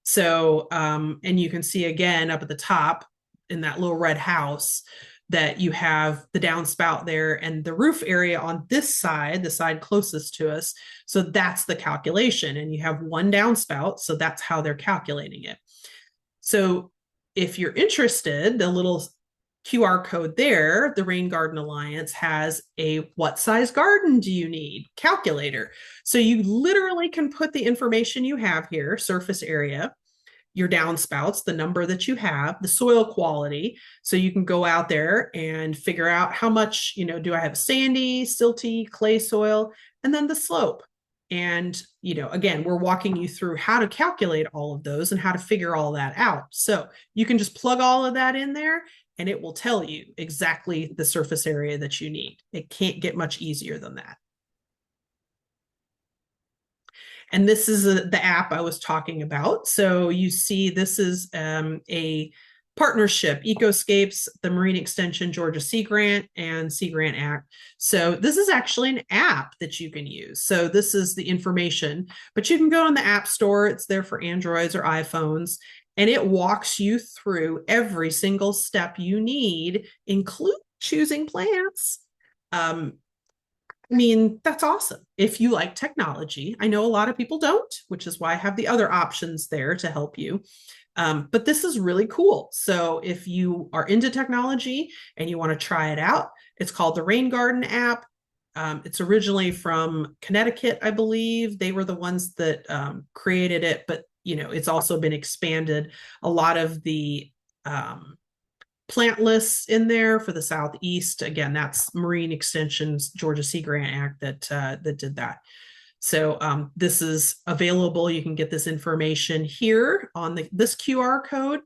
So, and you can see again up at the top in that little red house that you have the downspout there and the roof area on this side, the side closest to us. So that's the calculation. And you have one downspout. So that's how they're calculating it. So if you're interested, the little QR code there, the Rain Garden Alliance has a what size garden do you need calculator. So you literally can put the information you have here, surface area, your downspouts, the number that you have, the soil quality. So you can go out there and figure out how much, do I have sandy, silty, clay soil, and then the slope. And, again, we're walking you through how to calculate all of those and how to figure all that out. So you can just plug all of that in there and it will tell you exactly the surface area that you need. It can't get much easier than that. And this is the app I was talking about. So you see this is a partnership, Ecoscapes, the Marine Extension Georgia Sea Grant, and Sea Grant Act. So this is actually an app that you can use. So this is the information, but you can go on the App Store. It's there for Androids or iPhones, and it walks you through every single step you need, including choosing plants. That's awesome. If you like technology, I know a lot of people don't, which is why I have the other options there to help you. But this is really cool. So if you are into technology and you want to try it out, it's called the Rain Garden app. It's originally from Connecticut, I believe. They were the ones that created it, but it's also been expanded. A lot of the plant lists in there for the Southeast. Again, that's Marine Extension's Georgia Sea Grant Act that did that. So this is available. You can get this information here on this QR code,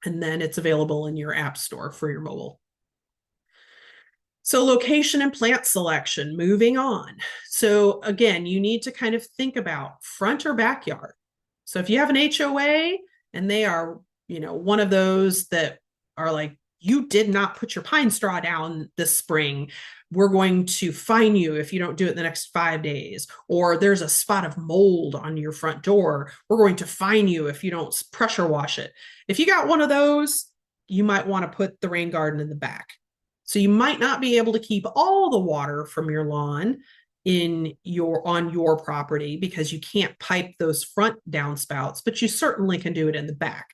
and then it's available in your app store for your mobile. So location and plant selection, moving on. So again, you need to kind of think about front or backyard. So if you have an HOA and they are, one of those that are like, you did not put your pine straw down this spring, we're going to fine you if you don't do it in the next 5 days. Or there's a spot of mold on your front door, we're going to fine you if you don't pressure wash it. If you got one of those, you might want to put the rain garden in the back. So you might not be able to keep all the water from your lawn on your property because you can't pipe those front downspouts, but you certainly can do it in the back.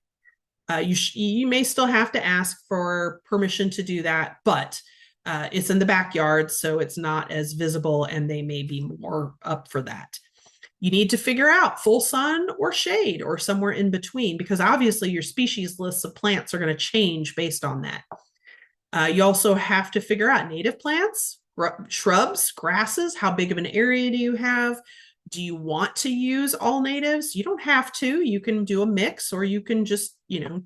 You may still have to ask for permission to do that, but it's in the backyard, so it's not as visible, and they may be more up for that. You need to figure out full sun or shade or somewhere in between, because obviously your species lists of plants are going to change based on that. You also have to figure out native plants, shrubs, grasses. How big of an area do you have? Do you want to use all natives? You don't have to. You can do a mix, or you can just,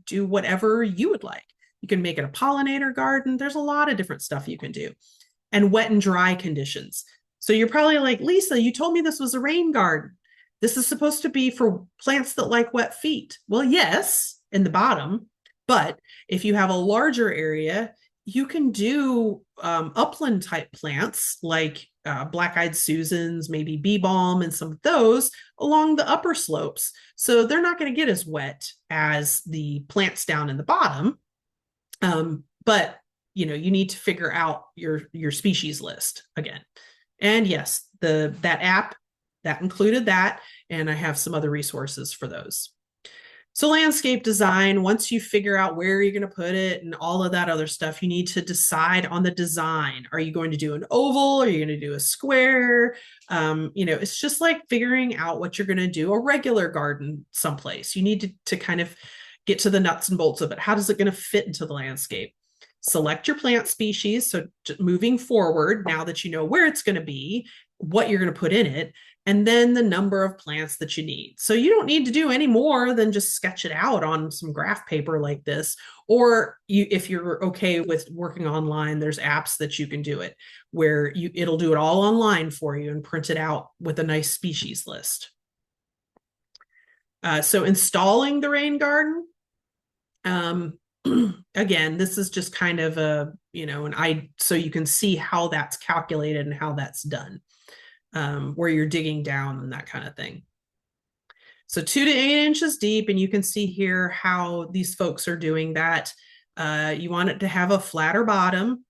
do whatever you would like. You can make it a pollinator garden. There's a lot of different stuff you can do. And wet and dry conditions. So you're probably like, Lisa, you told me this was a rain garden. This is supposed to be for plants that like wet feet. Well, yes, in the bottom. But if you have a larger area, you can do upland type plants like black-eyed Susans, maybe bee balm, and some of those along the upper slopes. So they're not going to get as wet as the plants down in the bottom. But you need to figure out your species list again. And yes, that app that included that, and I have some other resources for those. So landscape design, once you figure out where you're going to put it and all of that other stuff, you need to decide on the design. Are you going to do an oval? Are you going to do a square? It's just like figuring out what you're going to do, a regular garden someplace. You need to kind of get to the nuts and bolts of it. How does it going to fit into the landscape? Select your plant species. So moving forward, now that you know where it's going to be, what you're going to put in it, and then the number of plants that you need. So you don't need to do any more than just sketch it out on some graph paper like this. Or if you're okay with working online, there's apps that you can do it where it'll do it all online for you and print it out with a nice species list. So installing the rain garden, again, this is just kind of so you can see how that's calculated and how that's done. Where you're digging down and that kind of thing. So 2 to 8 inches deep, and you can see here how these folks are doing that. You want it to have a flatter bottom,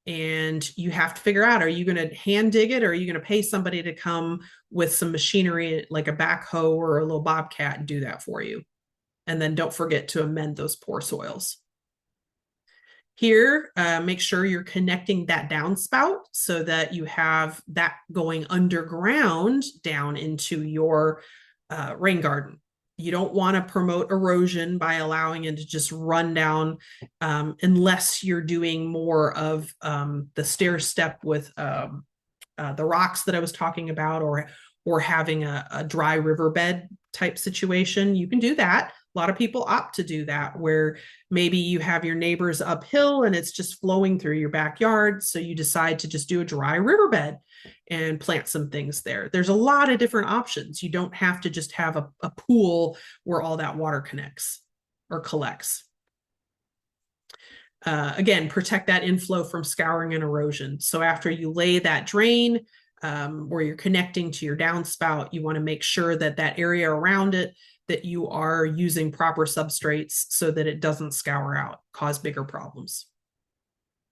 and you have to figure out, are you going to hand dig it, or are you going to pay somebody to come with some machinery like a backhoe or a little bobcat and do that for you? And then don't forget to amend those poor soils. Here, make sure you're connecting that downspout so that you have that going underground down into your rain garden. You don't want to promote erosion by allowing it to just run down unless you're doing more of the stair step with the rocks that I was talking about, or having a dry riverbed type situation. You can do that. A lot of people opt to do that, where maybe you have your neighbors uphill and it's just flowing through your backyard. So you decide to just do a dry riverbed and plant some things there. There's a lot of different options. You don't have to just have a pool where all that water connects or collects. Again, protect that inflow from scouring and erosion. So after you lay that drain, where you're connecting to your downspout, you want to make sure that that area around it, that you are using proper substrates so that it doesn't scour out, cause bigger problems.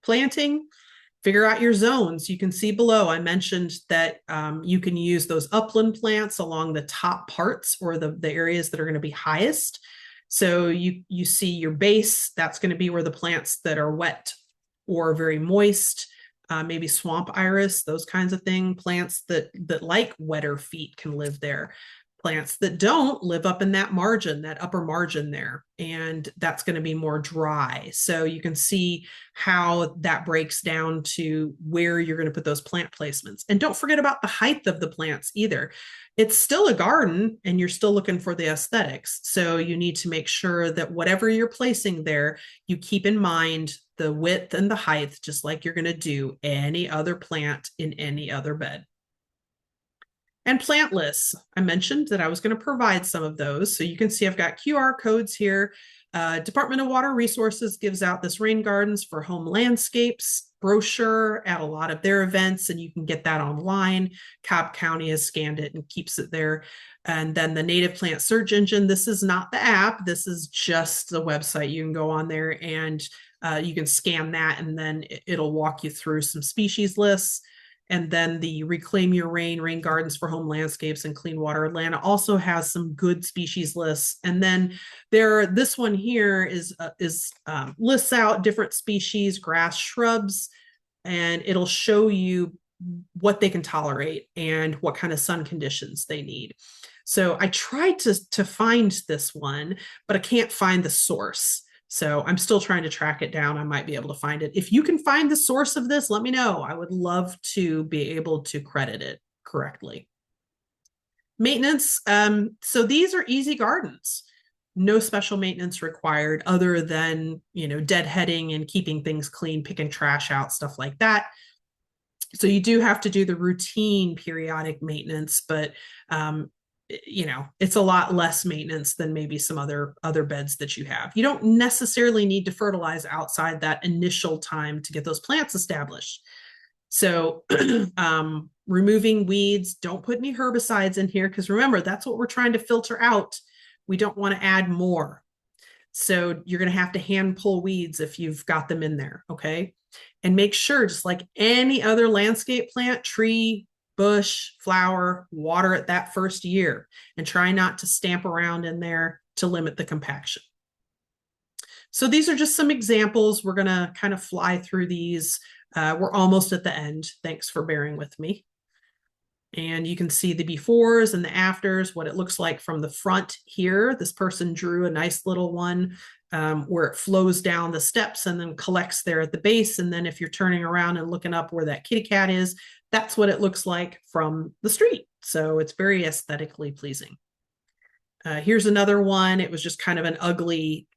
Planting, figure out your zones. You can see below, I mentioned that you can use those upland plants along the top parts, or the areas that are going to be highest. So you see your base, that's going to be where the plants that are wet or very moist, maybe swamp iris, those kinds of things. Plants that like wetter feet can live there. Plants that don't live up in that margin, that upper margin there, and that's going to be more dry. So you can see how that breaks down to where you're going to put those plant placements. And don't forget about the height of the plants either. It's still a garden and you're still looking for the aesthetics. So you need to make sure that whatever you're placing there, you keep in mind the width and the height, just like you're going to do any other plant in any other bed. And plant lists. I mentioned that I was going to provide some of those. So you can see I've got QR codes here. Department of Water Resources gives out this Rain Gardens for Home Landscapes brochure at a lot of their events, and you can get that online. Cobb County has scanned it and keeps it there. And then the Native Plant Search Engine. This is not the app. This is just the website. You can go on there and you can scan that, and then it'll walk you through some species lists. And then the Reclaim Your Rain Gardens for Home Landscapes, and Clean Water Atlanta also has some good species lists. And then this one here is lists out different species, grass, shrubs, and it'll show you what they can tolerate and what kind of sun conditions they need. So I tried to find this one, but I can't find the source. So I'm still trying to track it down. I might be able to find it. If you can find the source of this, let me know. I would love to be able to credit it correctly. Maintenance. So these are easy gardens. No special maintenance required other than, deadheading and keeping things clean, picking trash out, stuff like that. So you do have to do the routine periodic maintenance, but it's a lot less maintenance than maybe some other beds that you have. You don't necessarily need to fertilize outside that initial time to get those plants established. So removing weeds, don't put any herbicides in here, because remember, that's what we're trying to filter out. We don't want to add more. So you're going to have to hand pull weeds if you've got them in there, okay? And make sure, just like any other landscape plant, tree, bush, flower, water it that first year, and try not to stamp around in there to limit the compaction. So these are just some examples. We're going to kind of fly through these. We're almost at the end. Thanks for bearing with me. And you can see the befores and the afters, what it looks like from the front here. This person drew a nice little one where it flows down the steps and then collects there at the base. And then if you're turning around and looking up where that kitty cat is, that's what it looks like from the street. So it's very aesthetically pleasing. Here's another one. It was just kind of an ugly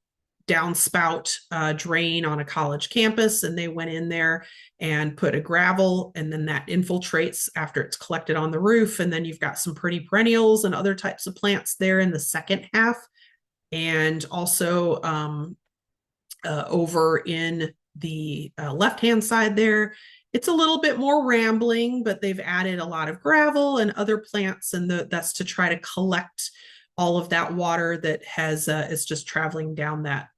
downspout drain on a college campus, and they went in there and put a gravel, and then that infiltrates after it's collected on the roof, and then you've got some pretty perennials and other types of plants there in the second half. And also over in the left-hand side there, it's a little bit more rambling, but they've added a lot of gravel and other plants, and that's to try to collect all of that water that has is just traveling down that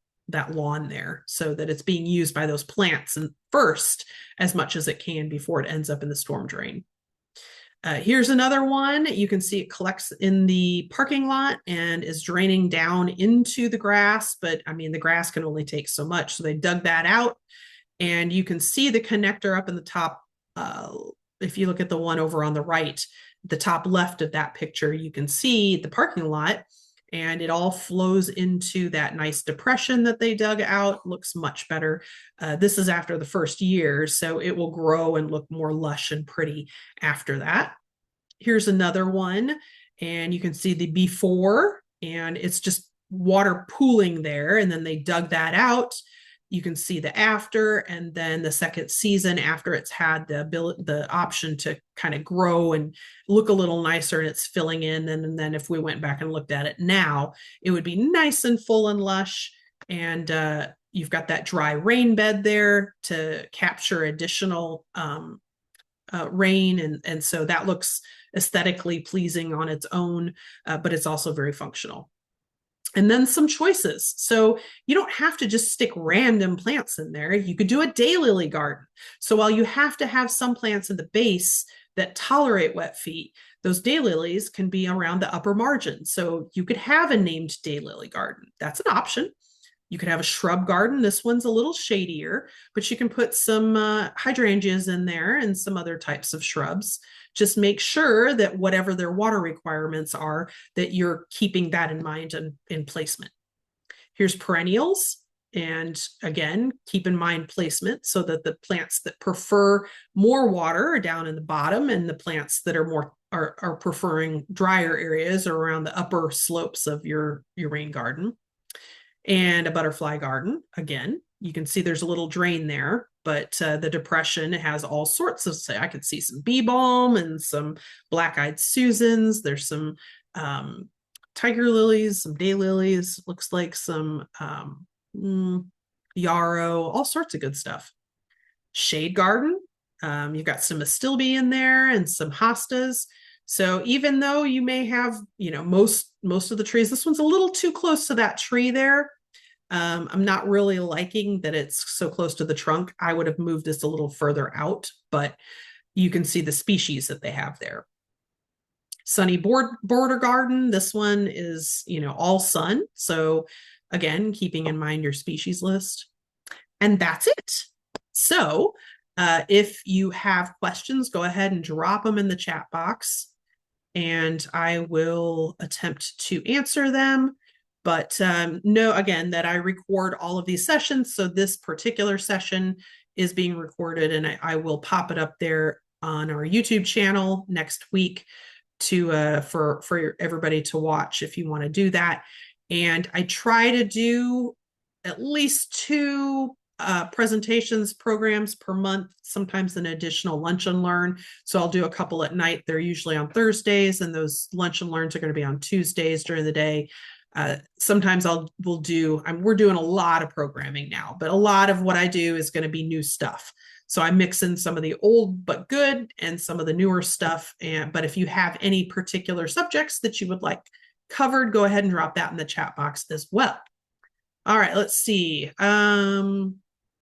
lawn there, so that it's being used by those plants and first as much as it can before it ends up in the storm drain. Here's another one. You can see it collects in the parking lot and is draining down into the grass, but I mean, the grass can only take so much. So they dug that out, and you can see the connector up in the top. If you look at the one over on the right, the top left of that picture, you can see the parking lot, and it all flows into that nice depression that they dug out. Looks much better. This is after the first year, so it will grow and look more lush and pretty after that. Here's another one, and you can see the before, and it's just water pooling there, and then they dug that out. You can see the after, and then the second season after it's had the option to kind of grow and look a little nicer, and it's filling in. And then if we went back and looked at it now, it would be nice and full and lush. And you've got that dry rain bed there to capture additional rain. And so that looks aesthetically pleasing on its own, but it's also very functional. And then some choices. So you don't have to just stick random plants in there. You could do a daylily garden. So while you have to have some plants in the base that tolerate wet feet, those daylilies can be around the upper margin. So you could have a named daylily garden. That's an option. You could have a shrub garden. This one's a little shadier, but you can put some hydrangeas in there and some other types of shrubs. Just make sure that whatever their water requirements are, that you're keeping that in mind in placement. Here's perennials. And again, keep in mind placement so that the plants that prefer more water are down in the bottom, and the plants that are more are preferring drier areas are around the upper slopes of your rain garden. And a butterfly garden. Again, you can see there's a little drain there, but the depression has all sorts of, say, I could see some bee balm and some black-eyed Susans. There's some tiger lilies, some daylilies, looks like some yarrow, all sorts of good stuff. Shade garden, you've got some astilbe in there and some hostas. So even though you may have, most of the trees, this one's a little too close to that tree there. I'm not really liking that it's so close to the trunk. I would have moved this a little further out, but you can see the species that they have there. Sunny border garden. This one is, all sun. So again, keeping in mind your species list. And that's it. So if you have questions, go ahead and drop them in the chat box, and I will attempt to answer them. But know, again, that I record all of these sessions. So this particular session is being recorded, and I will pop it up there on our YouTube channel next week for everybody to watch if you want to do that. And I try to do at least 2 presentations programs per month, sometimes an additional lunch and learn. So I'll do a couple at night. They're usually on Thursdays, and those lunch and learns are going to be on Tuesdays during the day. Sometimes we're doing a lot of programming now, but a lot of what I do is going to be new stuff. So I mix in some of the old but good and some of the newer stuff. But if you have any particular subjects that you would like covered, go ahead and drop that in the chat box as well. All right, let's see.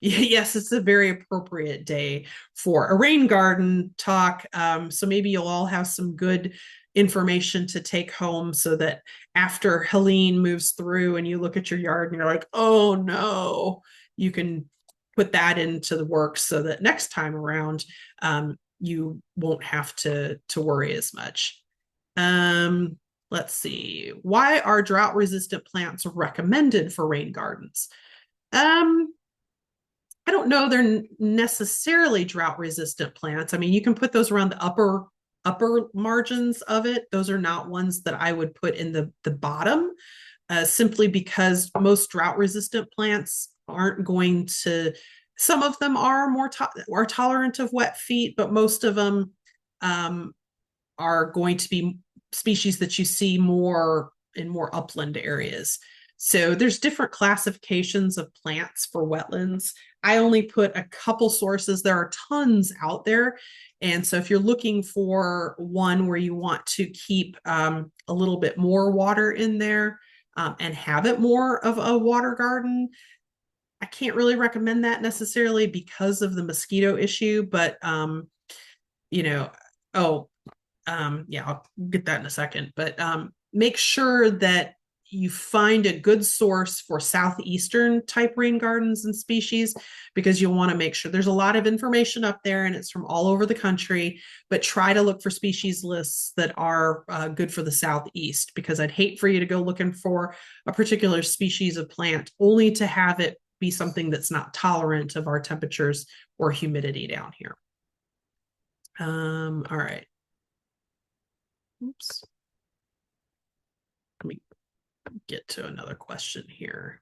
Yes, it's a very appropriate day for a rain garden talk. So maybe you'll all have some good information to take home so that after Helene moves through and you look at your yard and you're like, oh no, you can put that into the works so that next time around, you won't have to worry as much. Let's see. Why are drought resistant plants recommended for rain gardens? I don't know they're necessarily drought resistant plants. I mean, you can put those around the upper margins of it. Those are not ones that I would put in the bottom, simply because most drought resistant plants aren't going to. Some of them are are tolerant of wet feet, but most of them are going to be species that you see more in more upland areas. So there's different classifications of plants for wetlands. I only put a couple sources. There are tons out there. And so if you're looking for one where you want to keep a little bit more water in there and have it more of a water garden, I can't really recommend that necessarily because of the mosquito issue, but you know, yeah, I'll get that in a second, but make sure that you find a good source for southeastern type rain gardens and species, because you'll want to make sure there's a lot of information up there and it's from all over the country, but try to look for species lists that are good for the southeast, because I'd hate for you to go looking for a particular species of plant only to have it be something that's not tolerant of our temperatures or humidity down here. All right. Oops. Let me get to another question here.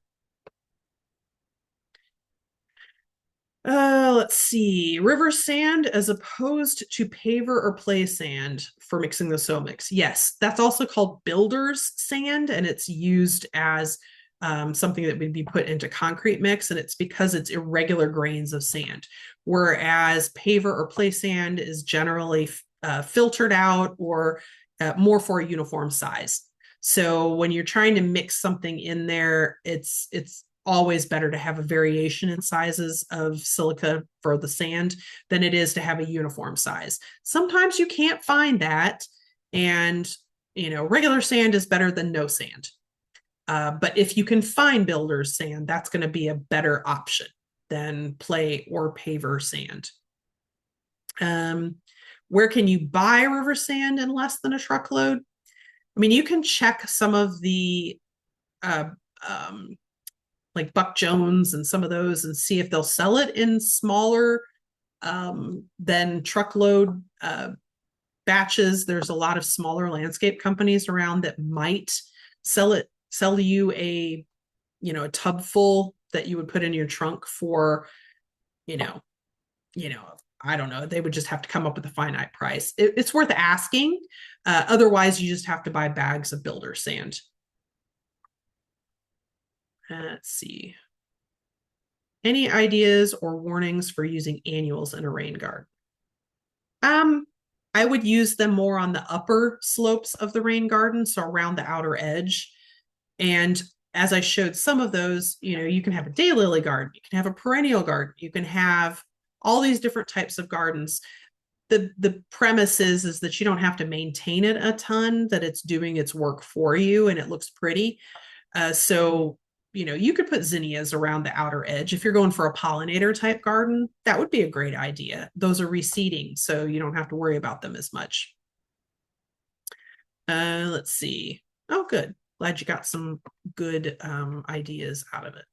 Let's see. River sand as opposed to paver or play sand for mixing the soil mix. Yes, that's also called builder's sand, and it's used as something that would be put into concrete mix, and it's because it's irregular grains of sand. Whereas paver or play sand is generally filtered out or more for a uniform size. So when you're trying to mix something in there, it's always better to have a variation in sizes of silica for the sand than it is to have a uniform size. Sometimes you can't find that, and regular sand is better than no sand. But if you can find builder's sand, that's going to be a better option than play or paver sand. Where can you buy river sand in less than a truckload? I mean, you can check some of the like Buck Jones and some of those and see if they'll sell it in smaller than truckload batches. There's a lot of smaller landscape companies around that might sell you a tub full that you would put in your trunk for, I don't know. They would just have to come up with a finite price. It's worth asking. Otherwise, you just have to buy bags of builder sand. Let's see. Any ideas or warnings for using annuals in a rain garden? I would use them more on the upper slopes of the rain garden, so around the outer edge. And as I showed some of those, you can have a daylily garden, you can have a perennial garden, you can have all these different types of gardens. The premise is that you don't have to maintain it a ton, that it's doing its work for you and it looks pretty. So you could put zinnias around the outer edge. If you're going for a pollinator type garden, that would be a great idea. Those are reseeding, so you don't have to worry about them as much. Let's see. Oh, good. Glad you got some good ideas out of it.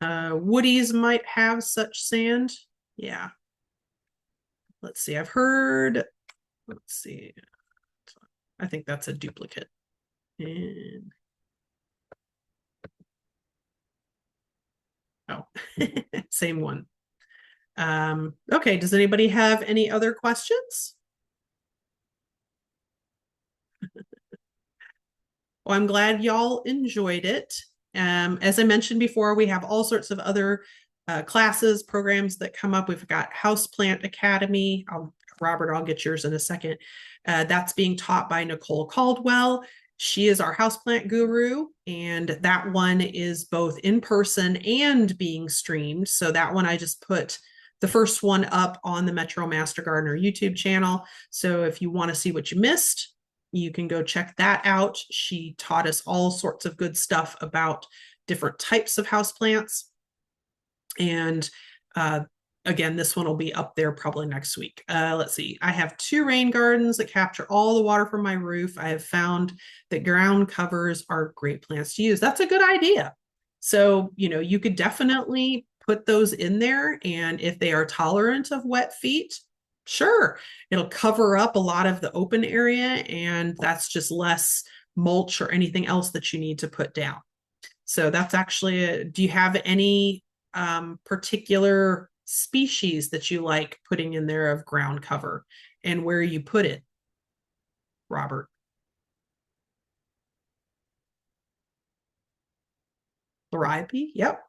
Woodies might have such sand. Yeah. Let's see. I've heard, let's see. I think that's a duplicate. And oh, same one. Okay, does anybody have any other questions? Well, I'm glad y'all enjoyed it. As I mentioned before, we have all sorts of other classes, programs that come up. We've got Houseplant Academy. Robert, I'll get yours in a second. That's being taught by Nicole Caldwell. She is our houseplant guru, and that one is both in person and being streamed. So that one, I just put the first one up on the Metro Master Gardener YouTube channel. So if you want to see what you missed, You can go check that out. She taught us all sorts of good stuff about different types of houseplants. And again, this one will be up there probably next week. Let's see. I have 2 rain gardens that capture all the water from my roof. I have found that ground covers are great plants to use. That's a good idea. So, you could definitely put those in there. And if they are tolerant of wet feet, sure, it'll cover up a lot of the open area. And that's just less mulch or anything else that you need to put down. So that's actually do you have any particular species that you like putting in there of ground cover and where you put it, Robert? Liriope? Yep.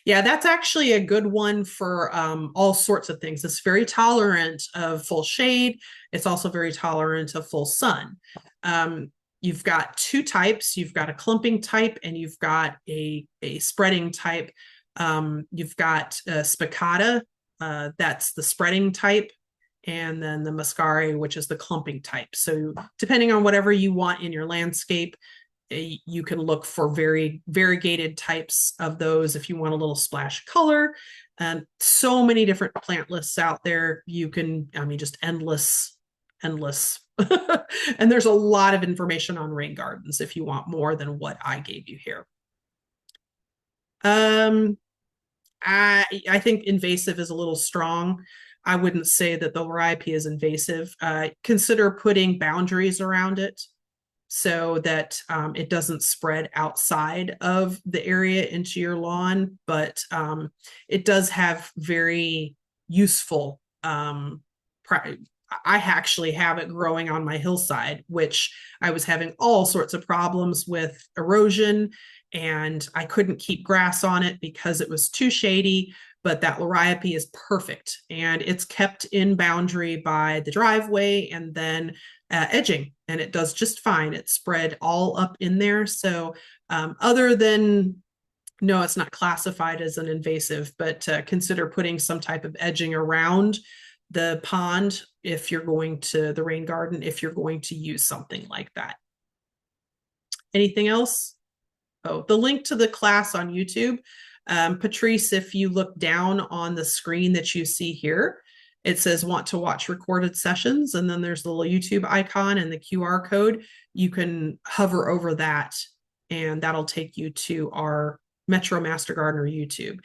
Yeah, that's actually a good one for all sorts of things. It's very tolerant of full shade. It's also very tolerant of full sun. You've got 2 types. You've got a clumping type and you've got a spreading type. You've got spicata, that's the spreading type, and then the muscari, which is the clumping type. So depending on whatever you want in your landscape, you can look for very variegated types of those if you want a little splash of color. So many different plant lists out there. You can, just endless. And there's a lot of information on rain gardens if you want more than what I gave you here. I think invasive is a little strong. I wouldn't say that the liriope is invasive. Consider putting boundaries around it so that it doesn't spread outside of the area into your lawn, but it does have very useful I actually have it growing on my hillside, which I was having all sorts of problems with erosion, and I couldn't keep grass on it because it was too shady. But that liriope is perfect, and it's kept in boundary by the driveway and then edging, and it does just fine. It's spread all up in there. So other than, no, it's not classified as an invasive, but consider putting some type of edging around the pond if you're going to the rain garden, if you're going to use something like that. Anything else? Oh, the link to the class on YouTube. Patrice, if you look down on the screen that you see here, it says want to watch recorded sessions, and then there's the little YouTube icon and the QR code. You can hover over that and that'll take you to our Metro Master Gardener YouTube.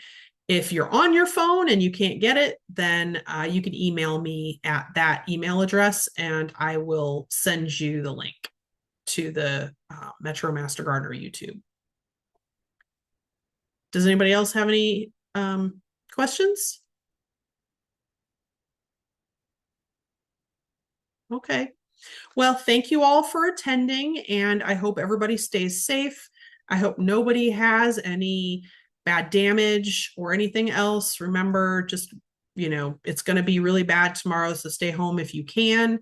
If you're on your phone and you can't get it, then you can email me at that email address and I will send you the link to the Metro Master Gardener YouTube. Does anybody else have any questions? Okay. Well, thank you all for attending, and I hope everybody stays safe. I hope nobody has any bad damage or anything else. Remember, just, it's going to be really bad tomorrow, so stay home if you can.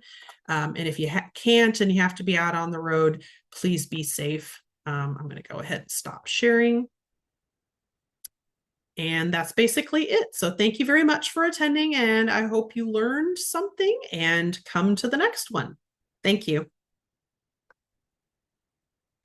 And if you can't and you have to be out on the road, please be safe. I'm going to go ahead and stop sharing. And that's basically it. So thank you very much for attending, and I hope you learned something and come to the next one. Thank you.